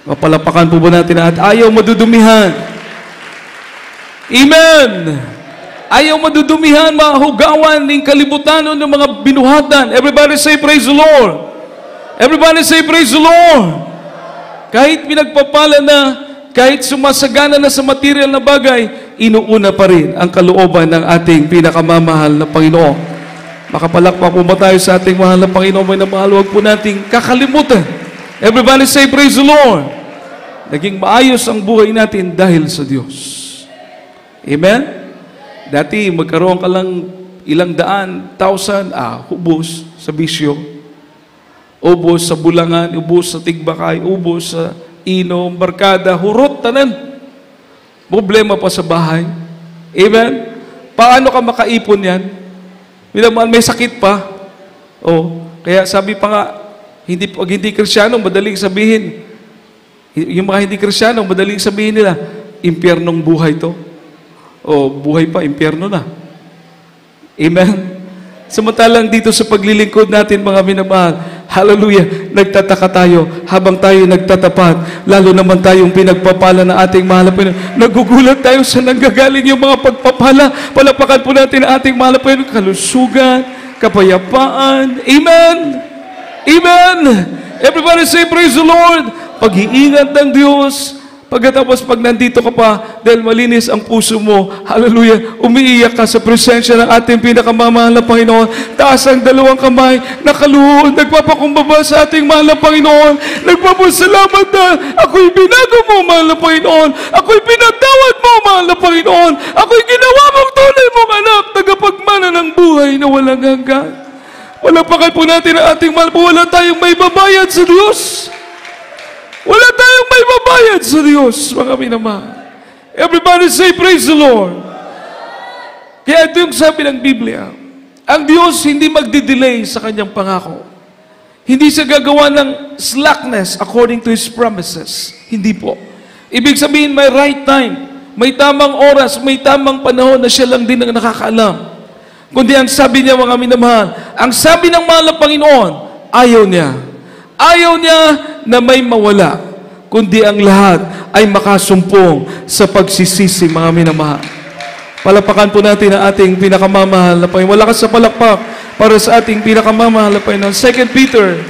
Speaker 1: Mapalapakan po ba natin at ayaw madudumihan? Amen! Ayaw madudumihan, mga hugawan ng kalibutan ng mga binuhatan. Everybody say, praise the Lord! Everybody say, praise the Lord! Kahit pinagpapala na, kahit sumasagana na sa material na bagay, inuuna pa rin ang kalooban ng ating pinakamamahal na Panginoon. Makapalakpak po ba tayo sa ating mahal na Panginoon? May namahal, huwag po nating kakalimutan. Everybody say, praise the Lord! Naging maayos ang buhay natin dahil sa Diyos. Amen? Dati, magkaroon ka lang ilang daan, thousand, hubos sa bisyo. Ubos sa bulangan, ubos sa tigbakay, ubos sa inom, barkada, hurot, tanan. Problema pa sa bahay. Amen? Paano ka makaipon yan? May sakit pa. Kaya sabi pa nga, pag hindi Kristyano, madaling sabihin. Yung mga hindi Kristyano, madaling sabihin nila, impyernong buhay to. Buhay pa, impyerno na. Amen? Samantalang dito sa paglilingkod natin, mga minamahal, hallelujah, nagtataka tayo habang tayo nagtatapat, lalo naman tayong pinagpapala ng ating mahal na Panginoon. Nagugulat tayo sa nanggagaling yung mga pagpapala. Palapakan po natin ang ating mahal na Panginoon, kalusugan, kapayapaan. Amen! Amen! Everybody say, praise the Lord! Pag-iingat ng Diyos. Pagkatapos, pag nandito ka pa, dahil malinis ang puso mo, hallelujah, umiiyak ka sa presensya ng ating pinakamamahal na Panginoon. Taas ang dalawang kamay, nakaluhod, nagpapakumbaba sa ating mahal na Panginoon. Nagpapasalamat na ako'y binago mo, mahal na Panginoon. Ako'y pinatawad mo, mahal na Panginoon. Ako'y ginawa mong tunay mong anak, tagapagmana ng buhay na walang hanggan. Palapakan po natin ang ating mahal po. Wala tayong may babayad sa Diyos. Wala tayong may babayad sa Diyos, mga minamahal. Everybody say, praise the Lord. Kaya ito yung sabi ng Biblia. Ang Diyos hindi magdi-delay sa kanyang pangako. Hindi siya gagawa ng slackness according to His promises. Hindi po. Ibig sabihin, may right time. May tamang oras, may tamang panahon na siya lang din ang nakakaalam. Kundi ang sabi niya, mga minamahal, ang sabi ng mahal na Panginoon, ayaw niya. Ayaw niya na may mawala, kundi ang lahat ay makasumpong sa pagsisisi, mga minamahal. Palapakan po natin ang ating pinakamamahal na Panginoon. Malakas sa palakpak para sa ating pinakamamahal na Panginoon. 2 Peter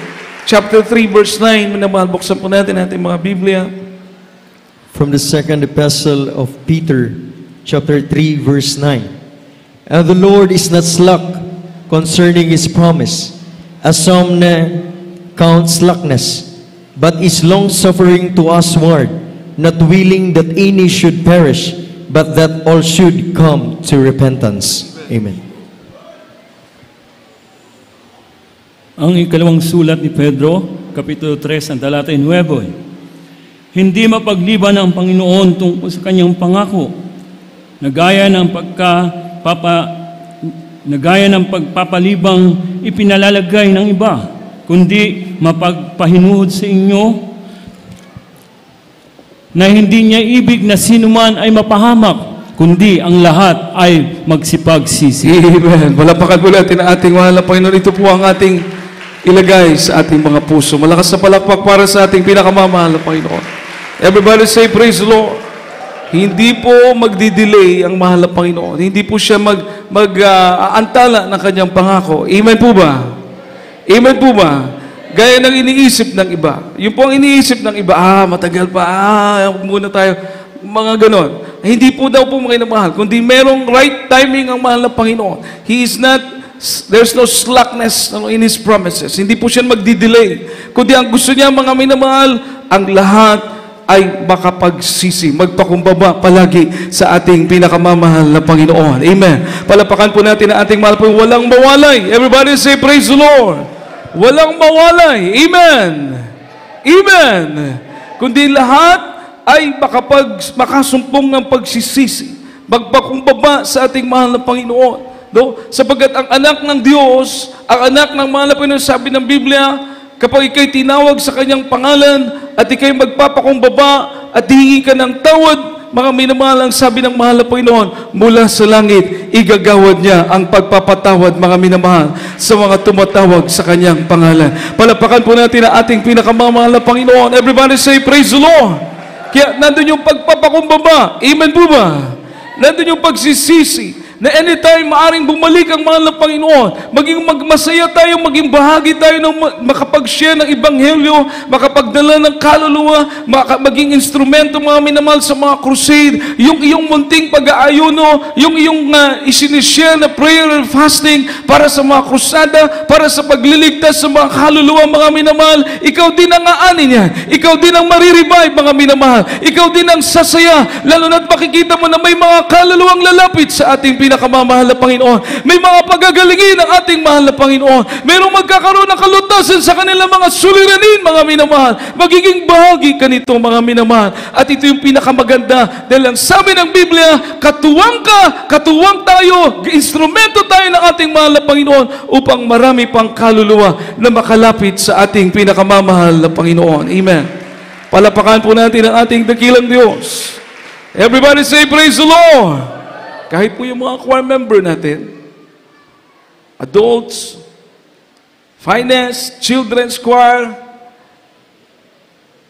Speaker 1: chapter 3 verse 9, minamahal, buksan po natin ang ating mga Biblia.
Speaker 2: From the second epistle of Peter, chapter 3, verse 9. And the Lord is not slack concerning His promise, as some count slackness, but is long-suffering to usward, not willing that any should perish, but that all should come to repentance. Amen.
Speaker 3: Ang ikalawang sulat ni Pedro, Kapitulo 3, ang talata 9. Hindi mapagliban ang Panginoon tungkol sa kanyang pangako, na gaya ng pagpapalibang ipinalalagay ng iba, kundi mapagpahinuhod sa inyo na hindi niya ibig na sinuman ay mapahamak, kundi ang lahat ay magsipagsisi.
Speaker 1: Amen. Palapakan po natin ang ating mahal na Panginoon. Ito po ang ating ilagay sa ating mga puso. Malakas na palakpak para sa ating pinakamamahal na Panginoon. Everybody say, praise the Lord. Hindi po magdi-delay ang mahal na Panginoon. Hindi po siya mag-aantala ng kanyang pangako. Amen po ba? Amen po ba? Gaya ng iniisip ng iba. Yung po ang iniisip ng iba, matagal pa, muna tayo, mga ganon. Hindi po daw po mga inamahal, kundi merong right timing ang mahal na Panginoon. There's no slackness in His promises. Hindi po siya magdi-delay. Kundi ang gusto niya, mga minamahal, ang lahat ay makapagsisi, magpakumbaba palagi sa ating pinakamamahal na Panginoon. Amen. Palapakan po natin ang ating mahal po, walang mawalay. Everybody say, praise the Lord. Walang mawalay. Amen. Amen. Kundi lahat ay makasumpong ng pagsisisi, magpakumbaba sa ating mahal na Panginoon. No? Sapagkat ang anak ng Diyos, ang anak ng mahal na Panginoon, sabi ng Biblia, kapag ikay tinawag sa kanyang pangalan at ikay magpapakumbaba at hihingi ka ng tawad, mga minamahal, ang sabi ng mahal na Panginoon, mula sa langit, igagawad niya ang pagpapatawad, mga minamahal, sa mga tumatawag sa kanyang pangalan. Palapakan po natin ang ating pinakamamahal na Panginoon. Everybody say, praise the Lord. Kaya nandun yung pagpapakumbaba. Amen po ba? Nandun yung pagsisisi na anytime maaring bumalik ang mahal na Panginoon, maging masaya tayo, maging bahagi tayo ng makapag-share ng Ebanghelyo, makapagdala ng kaluluwa, maging instrumento, mga minamahal, sa mga crusade, yung iyong munting pag-aayuno, yung iyong isinishare na prayer and fasting para sa mga krusada, para sa pagliligtas sa mga kaluluwa, mga minamahal, ikaw din ang aanin yan. Ikaw din ang marirevive, mga minamahal. Ikaw din ang sasaya, lalo na't makikita mo na may mga kaluluwang lalapit sa ating pinakamamahal na Panginoon. May mga pagagalingin ng ating mahal na Panginoon. Mayroong magkakaroon ng kalutasan sa kanilang mga suliranin, mga minamahal. Magiging bahagi ka nito, mga minamahal. At ito yung pinakamaganda. Dahil ang sabi ng Biblia, katuwang ka, katuwang tayo, instrumento tayo ng ating mahal na Panginoon upang marami pang kaluluwa na makalapit sa ating pinakamamahal na Panginoon. Amen. Palapakan po natin ang ating dakilang Diyos. Everybody say, praise the Lord. Kahit po yung mga choir member natin, adults, finance, children's choir,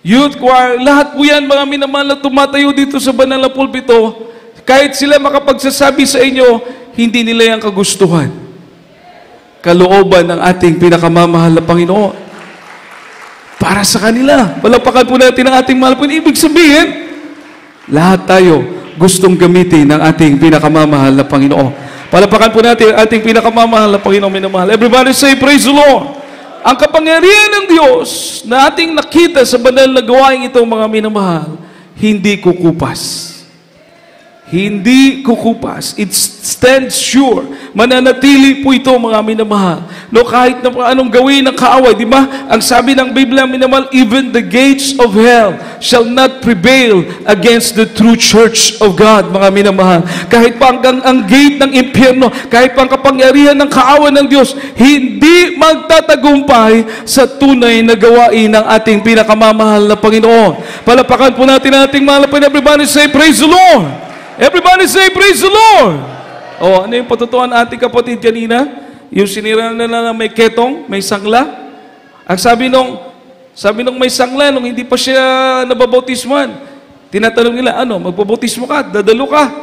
Speaker 1: youth choir, lahat po yan, mga minamahal na tumatayo dito sa banal na pulpito, kahit sila makapagsasabi sa inyo, hindi nila yung kagustuhan. Kalooban ng ating pinakamamahal na Panginoon. Para sa kanila. Palapakan po natin ang ating mahal po. Ibig sabihin, lahat tayo gustong gamitin ng ating pinakamamahal na Panginoon. Palapakan po natin ang ating pinakamamahal na Panginoon, minamahal. Everybody say, praise the Lord. Ang kapangyarihan ng Diyos na ating nakita sa banal na gawain ito, mga minamahal, hindi kukupas. Hindi kukupas. It stands sure. Mananatili po ito, mga minamahal. No, kahit na anong gawin ng kaaway, di ba? Ang sabi ng Biblia, minamahal, even the gates of hell shall not prevail against the true church of God, mga minamahal. Kahit pa ang gate ng impyerno, kahit pa ang kapangyarihan ng kaaway ng Diyos, hindi magtatagumpay sa tunay na gawain ng ating pinakamamahal na Panginoon. Palapakan po natin ang ating mahal na Panginoon. Everybody say, praise the Lord. Everybody say, praise the Lord! O, ano yung patutuan ating kapatid kanina? Yung sinira na may ketong, may sangla. Ang sabi nung may sangla, nung hindi pa siya nababautismuhan, tinatanong nila, magbabautismo ka, dadalo ka.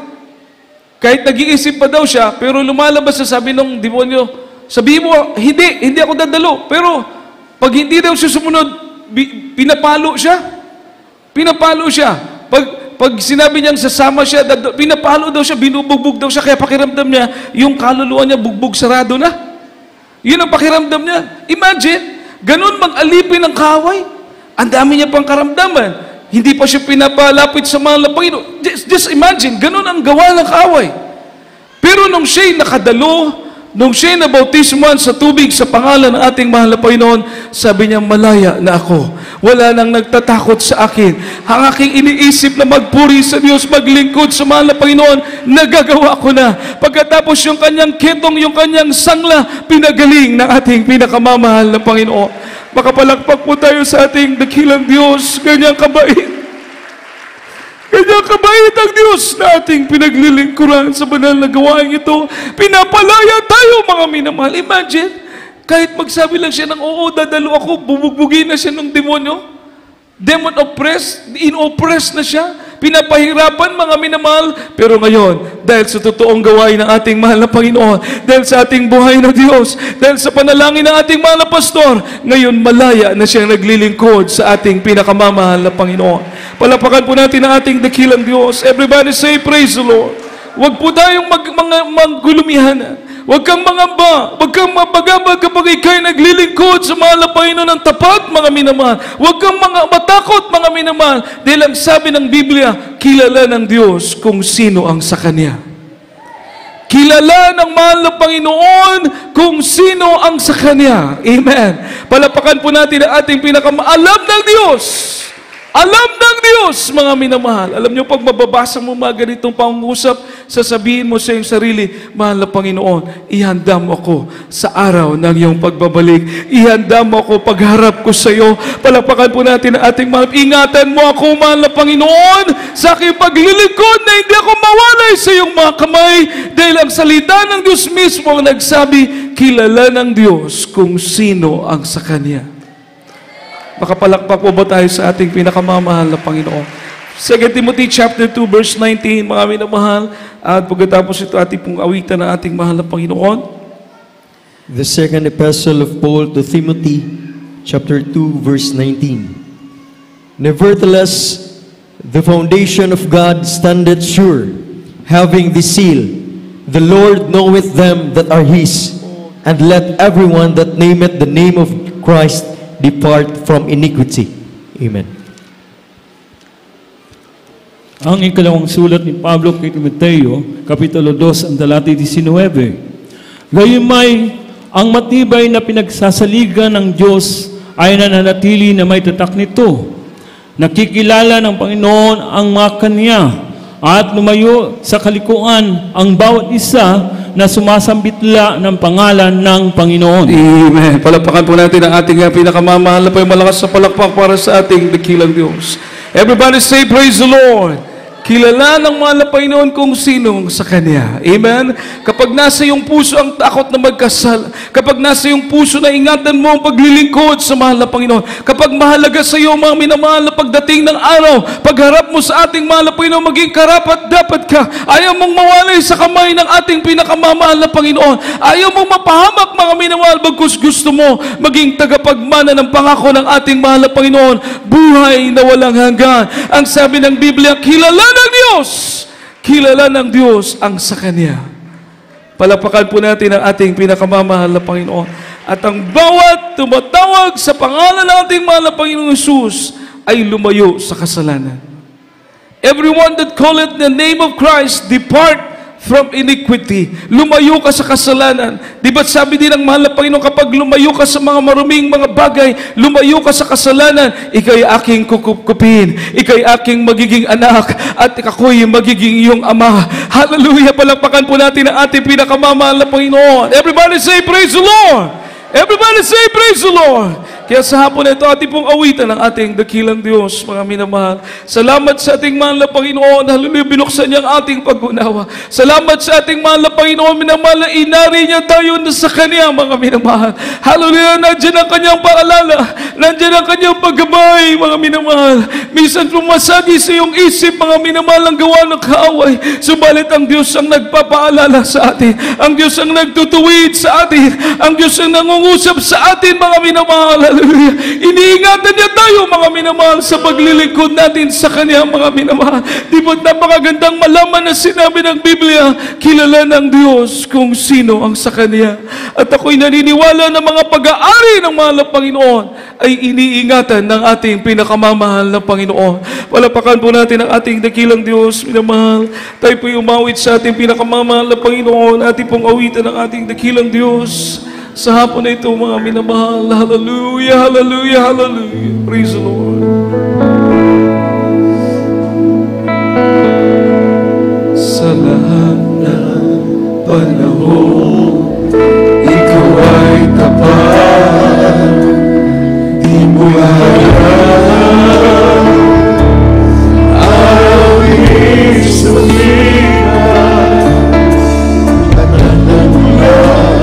Speaker 1: Kahit nag-iisip pa daw siya, pero lumalabas sa sabi nung demonyo, sabihin mo, hindi ako dadalo. Pero, pag hindi daw siya sumunod, pinapalo siya. Pinapalo siya. Pag sinabi niyang sasama siya, pinapalo daw siya, binubugbog daw siya, kaya pakiramdam niya, yung kaluluwa niya bugbog sarado na. Yun ang pakiramdam niya. Imagine, ganun mag-alipin ng kaaway. Ang dami niya pang karamdaman. Hindi pa siya pinapalapit sa mga Panginoon. Just imagine, ganun ang gawa ng kaaway. Pero nung siya'y nakadalo, nung siya'y nabautismuhan sa tubig sa pangalan ng ating mahal na Panginoon, sabi niya, malaya na ako. Wala nang nagtatakot sa akin. Ang aking iniisip na magpuri sa Diyos, maglingkod sa mahal na Panginoon, nagagawa ko na. Pagkatapos yung kanyang ketong, yung kanyang sangla, pinagaling ng ating pinakamamahal na Panginoon. Makapalakpak po tayo sa ating dakilang Diyos, kanyang kabait. Kanyang kabait ang Diyos na ating pinaglilingkuran sa banal na gawain ito. Pinapalaya tayo, mga minamahal. Imagine, kahit magsabi lang siya ng, oo, dadalo ako, bubugbugin na siya ng demonyo. Demon oppressed, in-oppress na siya. Pinapahirapan, mga minamahal. Pero ngayon, dahil sa totoong gawain ng ating mahal na Panginoon, dahil sa ating buhay na Diyos, dahil sa panalangin ng ating mahal na pastor, ngayon malaya na siyang naglilingkod sa ating pinakamamahal na Panginoon. Palapakan po natin ang ating dakilang Diyos. Everybody say, praise the Lord. Huwag po tayong maggulumihan. Huwag kang mangamba. Huwag kang mapagabag kapag ikay naglilingkod sa mahal na Panginoon ng tapat, mga minamahal. Huwag kang matakot, mga minamahal. Dahil ang sabi ng Biblia, kilala ng Diyos kung sino ang sa Kanya. Kilala ng mahal na Panginoon kung sino ang sa Kanya. Amen. Palapakan po natin ang ating alam ng Diyos Alam ng Diyos, mga minamahal. Alam niyo, pag mababasa mo mga ganitong pangungusap, sasabihin mo sa iyong sarili, mahal na Panginoon, ihanda mo ako sa araw ng iyong pagbabalik. Ihanda mo ako pagharap ko sa iyo. Palakpakan po natin ang ating mahal. Ingatan mo ako, mahal na Panginoon, sa aking paglilingkod na hindi ako mawalay sa iyong mga kamay. Dahil ang salita ng Diyos mismo ang nagsabi, kilala ng Diyos kung sino ang sa Kanya. Makapalakpak po ba tayo sa ating pinakamamahal na Panginoon? 2 Timothy chapter 2 verse 19, mga minamahal. At pagkatapos ito ating pong awitan ng ating mahal na Panginoon.
Speaker 2: The second epistle of Paul to Timothy, chapter 2, verse 19. Nevertheless, the foundation of God standeth sure, having the seal. The Lord knoweth them that are his, and let everyone that nameth the name of Christ depart from iniquity. Amen.
Speaker 3: Ang ikalawang sulat ni Pablo kay Timoteo, Kapitulo 2, ang talata 19. Gayunmay, ang matibay na pinagsasaligan ng Diyos ay nananatili na may tatak nito. Nakikilala ng Panginoon ang mga Kanya at lumayo sa kalikuan ang bawat isa na sumasambitla ng pangalan ng Panginoon.
Speaker 1: Amen. Palakpakan po natin ang ating pinakamamahal na po yung malakas sa palakpak para sa ating dakilang Diyos. Everybody say, praise the Lord. Kilala ng mahal na Panginoon kung sino sa Kanya. Amen? Kapag nasa iyong puso ang takot na magkasala, kapag nasa iyong puso na ingatan mo ang paglilingkod sa mahal na Panginoon, kapag mahalaga sa iyo mga minamahal na pagdating ng araw, pagharap mo sa ating mahal na Panginoon, maging karapat dapat ka. Ayaw mong mawalay sa kamay ng ating pinakamamahal na Panginoon. Ayaw mong mapahamak mga minamahal, bagkus gusto mo maging tagapagmana ng pangako ng ating mahal na Panginoon. Buhay na walang hanggan. Ang sabi ng Biblia, kilala ng Diyos. Kilala ng Diyos ang sa Kanya. Palakpakan po natin ang ating pinakamamahal na Panginoon. At ang bawat tumatawag sa pangalan ng ating mahal na Panginoong Hesus ay lumayo sa kasalanan. Everyone that calleth the name of Christ, depart from iniquity. Lumayo ka sa kasalanan. Di ba't sabi din ng mahal na Panginoon, kapag lumayo ka sa mga maruming mga bagay, lumayo ka sa kasalanan, ika'y aking kukupkupin, ika'y aking magiging anak, at ako'y magiging iyong ama. Hallelujah! Palakpakan po natin ang ating pinakamamahal na Panginoon. Everybody say, praise the Lord! Everybody say, praise the Lord! Kaya sa hapon na ito, ating pong awitan ng ating dakilang Diyos, mga minamahal. Salamat sa ating mahal na Panginoon. Hallelujah, binuksan niya ang ating pag-unawa. Salamat sa ating mahal na Panginoon, minamahal na inari niya tayo na sa Kanya, mga minamahal. Hallelujah, nandiyan ang Kanyang paalala. Nandiyan ang Kanyang paggabay, mga minamahal. Minsan pumasagi sa iyong isip, mga minamahal, ang gawa ng kaaway. Subalit ang Diyos ang nagpapaalala sa atin. Ang Diyos ang nagtutuwid sa atin. Ang Diyos ang nangungusap sa atin, mga minamahal. Hallelujah. Iniingatan niya tayo, mga minamahal, sa paglilingkod natin sa Kanya, mga minamahal. Di ba't napakagandang malaman na sinabi ng Biblia, kilala ng Diyos kung sino ang sa Kanya. At ako'y naniniwala na mga pag-aari ng mahal na Panginoon ay iniingatan ng ating pinakamamahal na Panginoon. Palapakan po natin ang ating dakilang Diyos, minamahal. Tayo po'y umawit sa ating pinakamamahal na Panginoon. Ating pong awitan ang ating dakilang Diyos. Sa hapon na ito, mga minamahal, hallelujah, hallelujah, hallelujah. Praise the Lord. Sa lahat ng panahon, ikaw ay tapat, di mo hayaan, arawin sumikat, at nanamulan.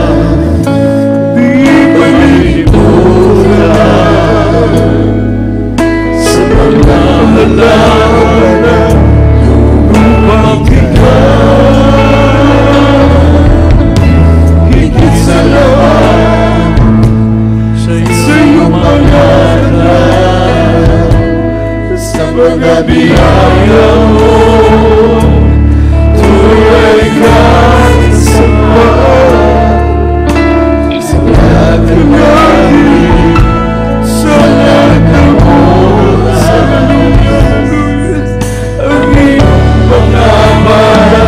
Speaker 1: Mga biyaya mo, tuloy ka sa lahat ng langit, sa lahat ng oras, ang iyong mga mata,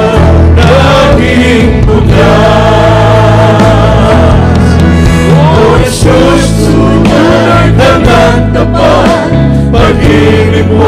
Speaker 1: naging punas. O Jesus, tunay ng tapat, pag-ibig mo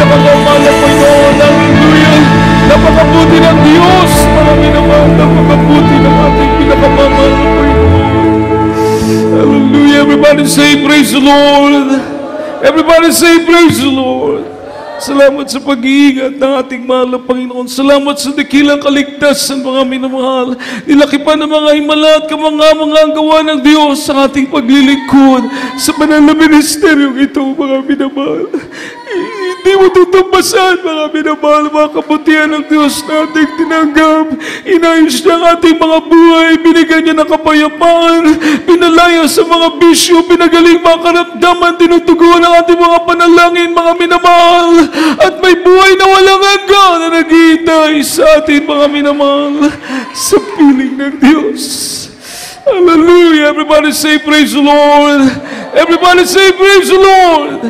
Speaker 1: pinakamamahal na Panginoon. Hallelujah! Napakabuti ng Diyos, mga minamahal. Napakabuti ng ating pinakamamahal na Panginoon. Hallelujah! Everybody say, praise the Lord! Everybody say, praise the Lord! Salamat sa pag-iingat ng ating mahal na Panginoon. Salamat sa dakilang kaligtasan, mga minamahal. Nilakipan ng mga himala at mga gawa ng Diyos sa ating paglilingkod sa banal na ministeryong ito, mga minamahal. Hindi mo tutumbasan, mga minamahal, mga kabutihan ng Diyos na ating tinanggap. Inayos niya ang ating mga buhay, binigyan niya ng kapayapaan, pinalaya sa mga bisyo, pinagaling mga karamdaman, tinutuguan ang ating mga panalangin, mga minamahal. At may buhay na walang hanggan na naghihintay sa atin, mga minamahal, sa piling ng Diyos. Hallelujah! Everybody say, praise the Lord! Everybody say, praise the Lord!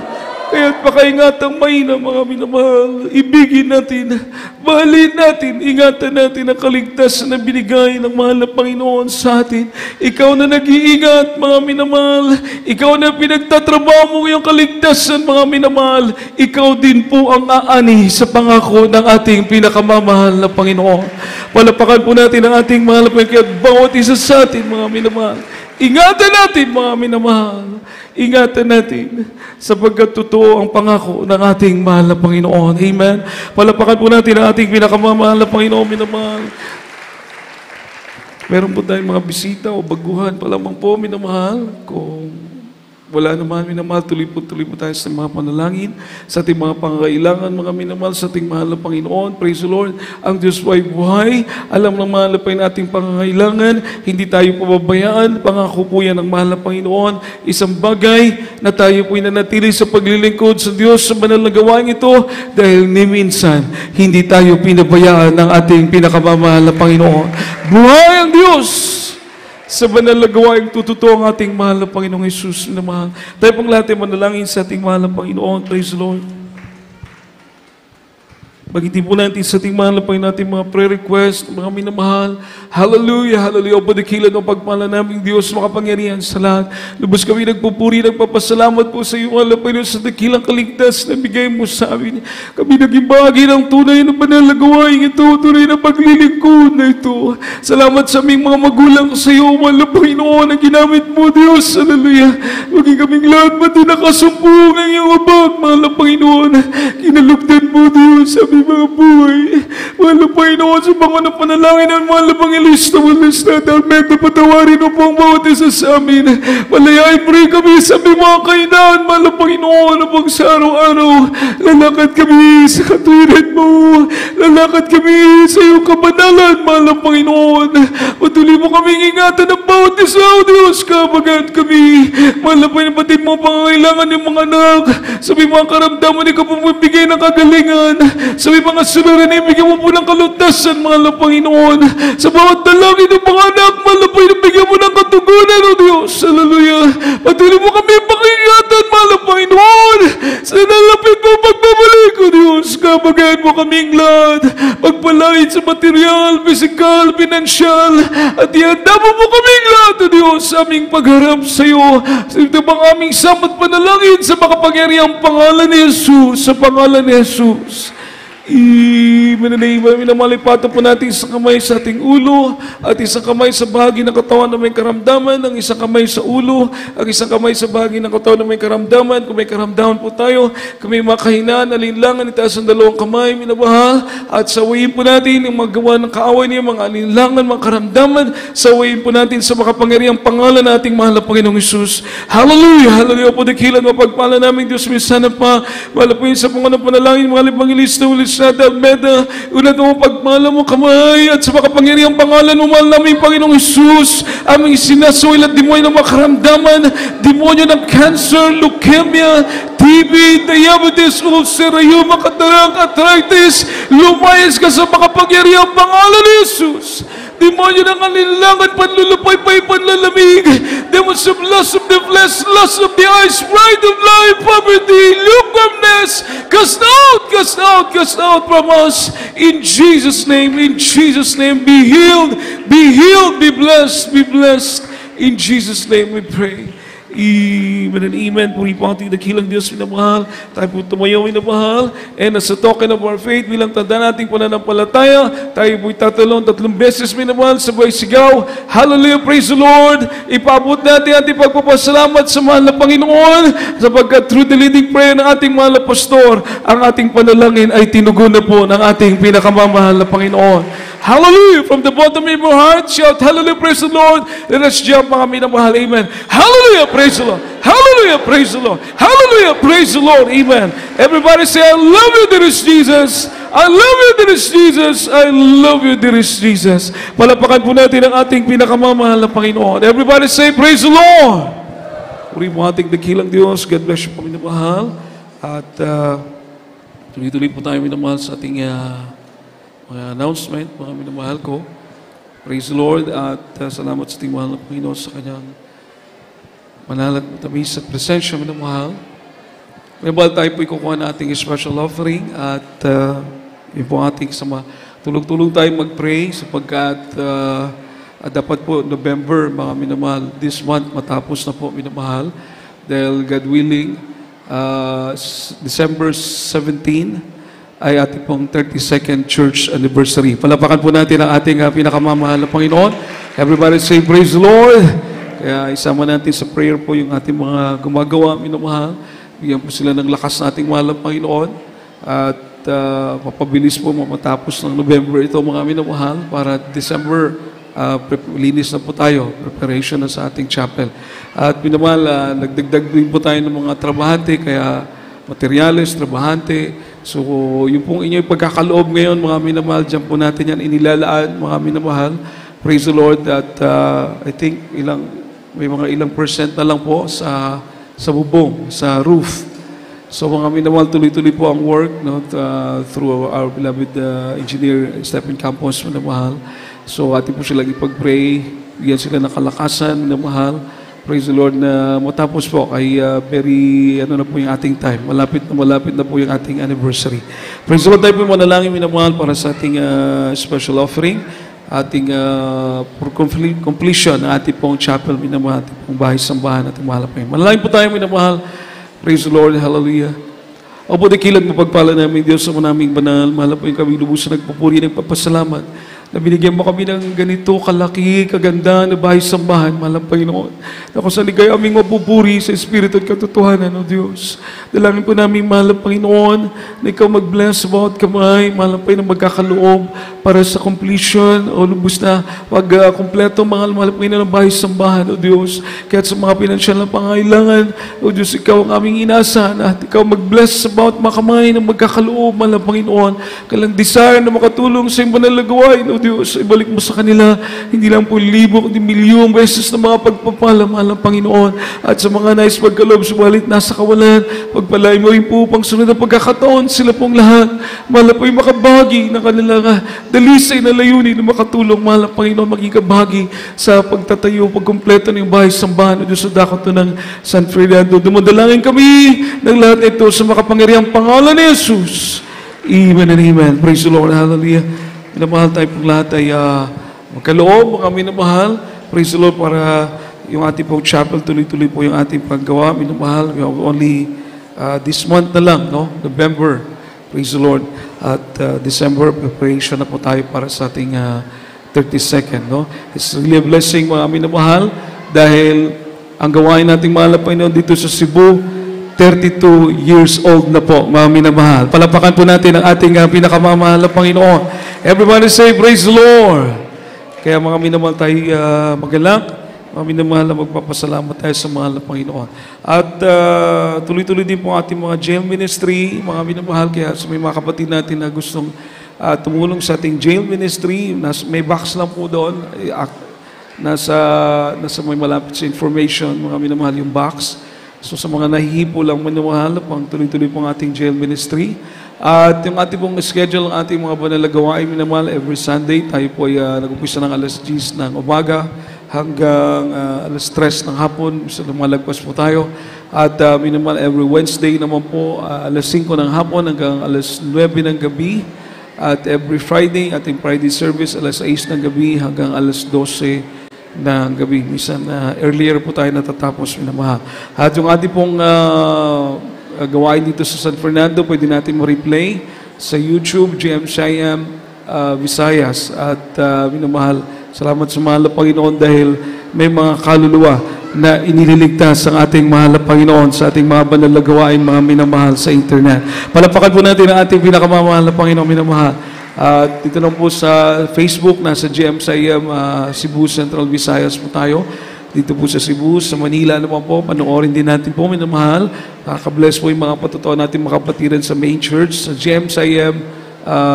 Speaker 1: Kaya't pakaingatang mahina, mga minamahal. Ibigin natin, mahalin natin, ingatan natin ang kaligtasan na binigay ng mahal na Panginoon sa atin. Ikaw na nag-iingat, mga minamahal. Ikaw na pinagtatrabaho mo yung kaligtasan, mga minamahal. Ikaw din po ang aani sa pangako ng ating pinakamamahal na Panginoon. Palapakan po natin ang ating mahal na Panginoon. Kaya't bawat isa sa atin, mga minamahal. Ingatan natin, mga minamahal. Ingatan natin sapagkat totoo ang pangako ng ating mahal na Panginoon. Amen. Palapakan po natin ang ating pinakamamahal na Panginoon, minamahal. Meron po tayong mga bisita o baguhan pa lamang po, minamahal. Kung wala naman, minamahal, tuloy po tayo sa mga panalangin, sa ating mga pangangailangan, mga minamahal, sa ating mahal na Panginoon. Praise the Lord. Ang Diyos po ay buhay. Alam ng mahal na Panginoon ating pangangailangan. Hindi tayo pababayaan. Pangako po yan ng mahal na Panginoon. Isang bagay na tayo po nanatili sa paglilingkod sa Diyos sa banal na gawain ito dahil ni minsan hindi tayo pinabayaan ng ating pinakamamahal na Panginoon. Buhay ang Diyos! Sa banal na gawain, tututo ang ating mahal na Panginoong Jesus na mahal. Tayo pong lahat ay manalangin sa ating mahal na Panginoon. Praise the Lord. Bagitin po natin sa ating mahal na Panginoon natin mga prayer request, mga minamahal. Hallelujah, hallelujah. O padakilan o pagpala naming Diyos, makapangyarihan sa lahat. Lubos kami nagpupuri, nagpapasalamat po sa iyo, mahal na Panginoon, sa dakilang kaligtas na bigay mo sa amin. Kami naging bahagi ng tunay na banal na gawain ito, tunay na paglilingkod na ito. Salamat sa aming mga magulang sa iyo, mahal na Panginoon, na ginamit mo, Diyos. Hallelujah. Maging kaming lahat pati nakasumpong ng iyong abag, mahal na Panginoon. Kinalugdan mo, Diyos, sa mga buhay. Mahal na Panginoon, sa mga napanalangin ng mahal na Pangelista, walas na Almeda, patawarin mo po ang bawat isa sa amin. Malayain mo rin kami sa aming mga kainan, mahal na Panginoon, na pag sa araw-araw, lalakad kami sa katwiran mo, lalakad kami sa iyong kabanalan, mahal na Panginoon. Patuloy mo kaming ingatan ng bawat isa, O Diyos, kabagan kami. Mahal na Panginoon, batid mo pangangailangan ng mga anak, sa aming mga karamdaman, ikaw po magbigay ng kagalingan. Sa may mga suluran, ibigyan mo po ng kalutasan, mahal na Panginoon. Sa bawat dalangin ng mga anak, mahal na Panginoon, bigyan mo ng katugunan, O Diyos. Hallelujah. Patuloy mo kami pakingatan, mahal na Panginoon. Sa nalapit mo pagbabalik, O Diyos. Kabagayan mo kaming lahat. Pagpalain sa material, physical, financial. At ihanda mo po kaming lahat, O Diyos, sa aming pagharap sa iyo. Sa ito bang aming samat panalangin sa makapangyarihang pangalan ni Jesus. Sa pangalan ni Jesus. Minamalipato po natin isang kamay sa ating ulo at isang kamay sa bahagi ng katawan na may karamdaman, ang isang kamay sa ulo, ang isang kamay sa bahagi ng katawan na may karamdaman. Kung may karamdaman po tayo, kung may mga kahinaan, alinlangan, itaas ang dalawang kamay, minamahal, at sawayin po natin yung magawa ng kaaway niya, mga alinlangan, mga karamdaman, sawayin po natin sa makapangyarihang pangalan na ating mahal na Panginoong Isus. Hallelujah! Hallelujah! Po dakilan, mapagpala namin Diyos, minsan na pa, mahal po yun sa mga panalangin, mga Evangelista, ulit sa Almeda, ulat mo pagmala mo kamay at sa makapangyarihang pangalan mo, mahal namin Panginoong Isus, aming sinasuil at demonyo ng makaramdaman, demonyo ng cancer, leukemia, TB, diabetes, ulcer, rheuma, katarak, arthritis, lumayas ka sa makapangyarihang pangalan ni Isus. Demonyo ng alinlangan, panlulupay-pay, panlalamig, demons of lust of the flesh, lust of the eyes, pride of life, poverty, lukewarmness, cast out from us. In Jesus' name, be healed, be blessed, be blessed. In Jesus' name we pray. Amen and amen. Puri po ating dakilang Diyos, minamahal. Tayo po tumayo, minamahal. And as a token of our faith, bilang tanda nating pananampalataya, tayo po'y tatlong beses, minamahal, sabay sigaw. Hallelujah, praise the Lord. Ipaabot natin ating pagpapasalamat sa mahal na Panginoon, sapagkat through the leading prayer ng ating mahal na pastor, ang ating panalangin ay tinugon na po ng ating pinakamamahal na Panginoon. Hallelujah! From the bottom of your heart, shout, hallelujah, praise the Lord. Let us jump, mga minamahal. Amen. Hallelujah, praise the Lord. Hallelujah, praise the Lord. Hallelujah, praise the Lord. Amen. Everybody say, I love you, dear Jesus. I love you, dear Jesus. I love you, dear Jesus. Palapakan po natin ang ating pinakamamahal na Panginoon. Everybody say, praise the Lord. Puri mo ating dakilang Diyos. God bless you po, minamahal. At tuloy-tuloy po tayo, minamahal, sa ating mga announcement, mga minamahal ko. Praise the Lord at salamat sa ating mahal na Panginoon sa kanyang manalat matamis at presensya, minamahal. Minamahal, tayo po ikukuha na ating special offering at yun po ating sama. Tulog-tulog tayo mag-pray sapagkat dapat po November, mga minamahal, this month matapos na po, minamahal. Dahil God willing, December 17, ay ating pong 32nd church anniversary. Palapakan po natin ang ating pinakamamahal na Panginoon. Everybody say, praise the Lord. Kaya isama natin sa prayer po yung ating mga gumagawa, minamahal. Bigyan po sila ng lakas na ating mahal na Panginoon. At mapabilis po matapos ng November ito, mga minamahal, para December, linis na po tayo. Preparation na sa ating chapel. At minamahal, nagdagdag din po tayo ng mga trabahante, kaya materyales, trabahante. So, yung pong inyong pagkakaloob ngayon, mga minamahal, dyan po natin yan inilalaan, mga minamahal. Praise the Lord that I think may mga ilang percent na lang po sa bubong, sa roof. So, mga minamahal, tuloy-tuloy po ang work, no, through our beloved engineer, Stephen Campos, minamahal. So, atin po silang ipag-pray, bigyan sila ng kalakasan, minamahal. Praise the Lord na matapos po ay very, na po yung ating time. Malapit na po yung ating anniversary. Praise the Lord, tayo po manalangin, minamahal, para sa ating special offering, ating for completion ng ating pong chapel, minamahal, ating pong bahay-sambahan, ating mahal pa yun. Manalangin po tayo, minamahal. Praise the Lord, hallelujah. O po, dakilang mapagpala namin, Diyos, sa naming banal, mahal po yung kami lubusan, nagpupuri, nagpapasalamat na binigyan mo kami ng ganito kalaki, kaganda na bahay-sambahan, mahal ang Panginoon. Na kung saan kayo aming mapupuri sa Espiritu at katotohanan, O Diyos. Dalangin po namin, mahal ang Panginoon, na ikaw mag-bless sa bawat kamay, mahal ang Panginoon, magkakaloob para sa completion, o lubos na pag-kompleto, mahal ang Panginoon, ng bahay-sambahan, O Diyos. Kaya sa mga pinansyal na pangailangan, O Diyos, ikaw ang aming inaasahan, at ikaw mag-bless sa bawat mga kamay na magkakaloob, mahal ang Panginoon. Kailang desire na makatulong sa iyong banal na gawain, O Diyos, ibalik mo sa kanila, hindi lang po libo, kundi milyong beses na mga pagpapala, mahal ng Panginoon. At sa mga nais pagkaloob, subalit nasa kawalan, pagpalay mo rin po pang sunod na pagkakataon, sila pong lahat, mahal po yung makabagi ng kanilang dalisay na layunin na makatulong, mahal ng Panginoon, maging kabagi sa pagtatayo, pagkumpleto ng bahay-sambahan, O Diyos, sa dakot ng San Fernando. Dumadalangin kami ng lahat ito sa makapangyarihang pangalan ni Jesus. Amen and amen. Praise the Lord. Hallelujah. Minamahal tayo pong lahat ay magkaloob, mga minamahal. Praise the Lord, para yung ating pong chapel, tuloy-tuloy po yung ating paggawa. Minamahal, we have only this month na lang, no? November. Praise the Lord. At December, preparation na po tayo para sa ating 32nd, no? It's really a blessing, mga minamahal, dahil ang gawain nating mahal na Panginoon dito sa Cebu, 32 years old na po, mga minamahal. Palapakan po natin ang ating pinakamamahal na Panginoon. Everybody say, praise the Lord. Kaya mga minamahal tayo magalak, mga minamahal na magpapasalamat tayo sa mahal na Panginoon. At tuloy-tuloy din po ating mga jail ministry, mga minamahal. Kaya sa may mga kapatid natin na gustong tumulong sa ating jail ministry, may box lang po doon, nasa may malapit sa information, mga minamahal, yung box. So sa mga nahihipo lang, minamahal, pang tuloy-tuloy pong ating jail ministry. At yung ating pong schedule, ang ating mga banal na gawain, minamahal, every Sunday, tayo po ay nag-umpisa ng alas 10 ng umaga hanggang alas 3 ng hapon. So lumalagpas po tayo. At minamahal, every Wednesday naman po, alas 5 ng hapon hanggang alas 9 ng gabi. At every Friday, ating Friday service, alas 6 ng gabi hanggang alas 12 ng gabi. Minsan, earlier po tayo natatapos, minamahal. At yung ating pong gawain dito sa San Fernando, pwede natin ma-replay sa YouTube, GMCIM Visayas. At minamahal, salamat sa mahal na Panginoon dahil may mga kaluluwa na inililigtas ang ating mahal na Panginoon sa ating mga banal na gawain, mga minamahal sa internet. Palapakan po natin ang ating pinakamamahal na Panginoon, minamahal. At dito lang po sa Facebook, nasa GMCIM Cebu Central Visayas po tayo. Dito po sa Cebu, sa Manila naman po, panoorin din natin po, minamahal. Kakabless po yung mga patutuan natin makapatiran sa main church, sa GMCIM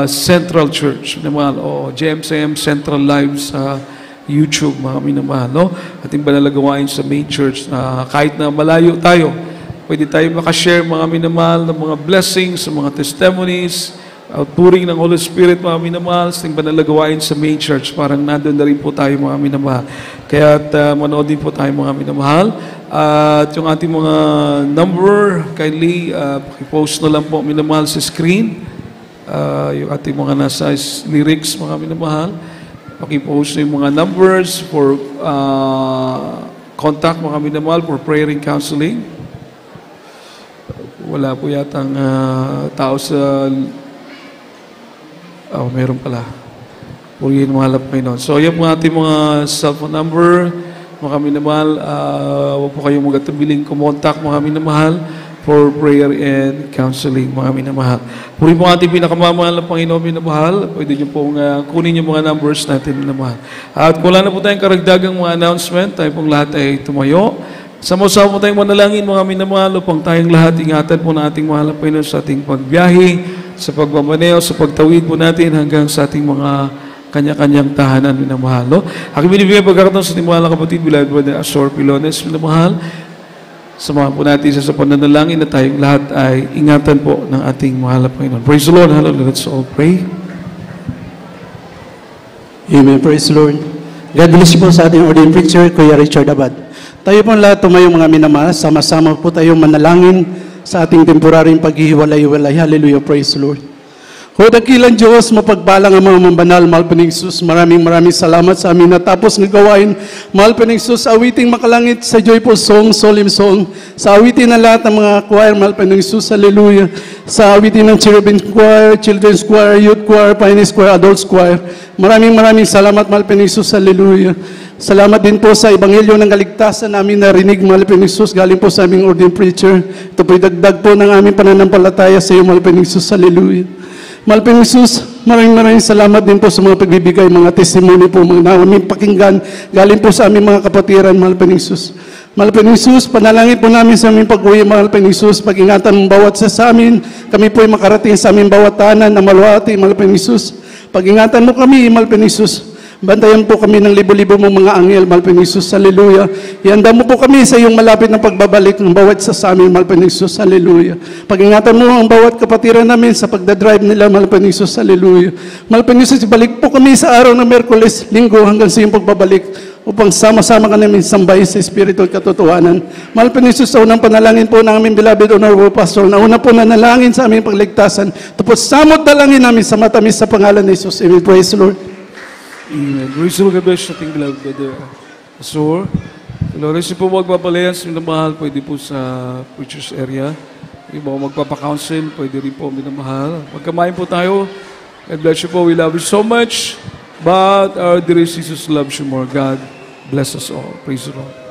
Speaker 1: Central Church, minamahal, o GMCIM Central Live sa YouTube, mga minamahal, no? Ating banalagawain sa main church, kahit na malayo tayo, pwede tayo makashare, mga minamahal, ng mga blessings, mga testimonies, outpouring ng Holy Spirit, mga minamahal, sa ating banalagawain sa main church. Parang nandun na rin po tayo, mga minamahal. Kaya manood din po tayo, mga minamahal. At yung ating mga number, kindly, pakipost na lang po, minamahal, sa screen. Yung ating mga nasa lyrics, mga minamahal. Pakipost na yung mga numbers for contact, mga minamahal, for prayer and counseling. Wala po yatang tao sa... meron pala. Purihin mga halap Panginoon. So, yan po ating mga cellphone number, mga minamahal. Huwag po kayong magatubiling kumontak, mga minamahal, for prayer and counseling, mga minamahal. Purihin po ating pinakamamahal na Panginoon, minamahal. Pwede nyo pong kunin yung mga numbers natin, minamahal. At kung wala na po tayong karagdagang mga announcement, tayo pong lahat ay tumayo. Sama-sama po tayong manalangin, mga minamahal, upang tayong lahat ingatan po na ating mahal na Panginoon sa ating pagbiyahe, sa pagmamaneo, sa pagtawid po natin hanggang sa ating mga kanya-kanyang tahanan, minamahal. No? Aking binibigay pagkakataon sa ating mga kapatid, Beloved Brother Asor Pilones, minamahal. Samahan po natin sa pananalangin na tayong lahat ay ingatan po ng ating mahal na Panginoon. Praise the Lord. Hallelujah. Let's all pray.
Speaker 4: Amen. Praise the Lord. God bless po sa ating ordained preacher, Kuya Richard Abad. Tayo po lahat tumayong mga minamahal, sama-sama po tayong manalangin sa ating temporaryong paghihiwalay-walay. Hallelujah, praise the Lord. O dakilang Diyos, mapagbalang ang mga mambanal, mahal pa ni Jesus. Maraming salamat sa amin natapos ng gawain. Mahal pa ni Jesus, awiting makalangit sa joyful song, solemn song. Sa awitin na lahat ng mga choir, mahal pa ni Jesus, hallelujah. Sa awitin ng cherubim choir, children's choir, youth choir, pioneers choir, adults choir. Maraming salamat, mahal pa ni Jesus, hallelujah. Salamat din po sa Ebanghelyo ng Kaligtasan namin narinig, mahal pa ni Jesus, galing po sa aming ordained preacher. Ito po'y dagdag po ng aming pananampalataya sa iyo, mahal pa ni Jesus, hallelujah. Mahal pa ni Jesus, maraming salamat din po sa mga pagbibigay, mga testimony po, mga namin pakinggan, galing po sa aming mga kapatiran, mahal pa ni Jesus. Mahal pa ni Jesus, panalangin po namin sa aming pag-uwi, mahal pa ni Jesus, pag-ingatan ng bawat sa amin, kami po ay makarating sa aming bawat tahanan na maluwati, mahal pa ni Jesus. Pag-ingatan mo kami, mahal pa ni Jesus. Bantayan po kami ng libo-libo mong mga anghel, mahal pa ni Jesus, hallelujah. Ihanda mo po kami sa iyong malapit na pagbabalik ng bawat sa amin, mahal pa ni Jesus, hallelujah. Pag-ingatan mo ang bawat kapatiran namin sa pagdadrive nila, mahal pa ni Jesus, hallelujah. Mahal pa ni Jesus, balik po kami sa araw ng Miyerkules, Linggo, hanggang sa iyong pagbabalik, upang sama-sama ka namin sambahin sa Espiritu at katotohanan. Mahal pa ni Jesus, sa unang panalangin po ng aming beloved honorable pastor, na una po nanalangin sa aming pagligtasan, tapos samot dalangin namin sa matamis sa pangalan ni Jesus. Amen. Praise the Lord.
Speaker 1: Amen. Praise the Lord. God bless ating beloved Brother Asor. Lord, kasi po magpapalayan sa minamahal, pwede po sa preacher's area. Yung mga magpapakounsel, pwede rin po minamahal. Magkamain po tayo. God bless you po. We love you so much. But our dear Jesus loves you more. God bless us all. Praise the Lord.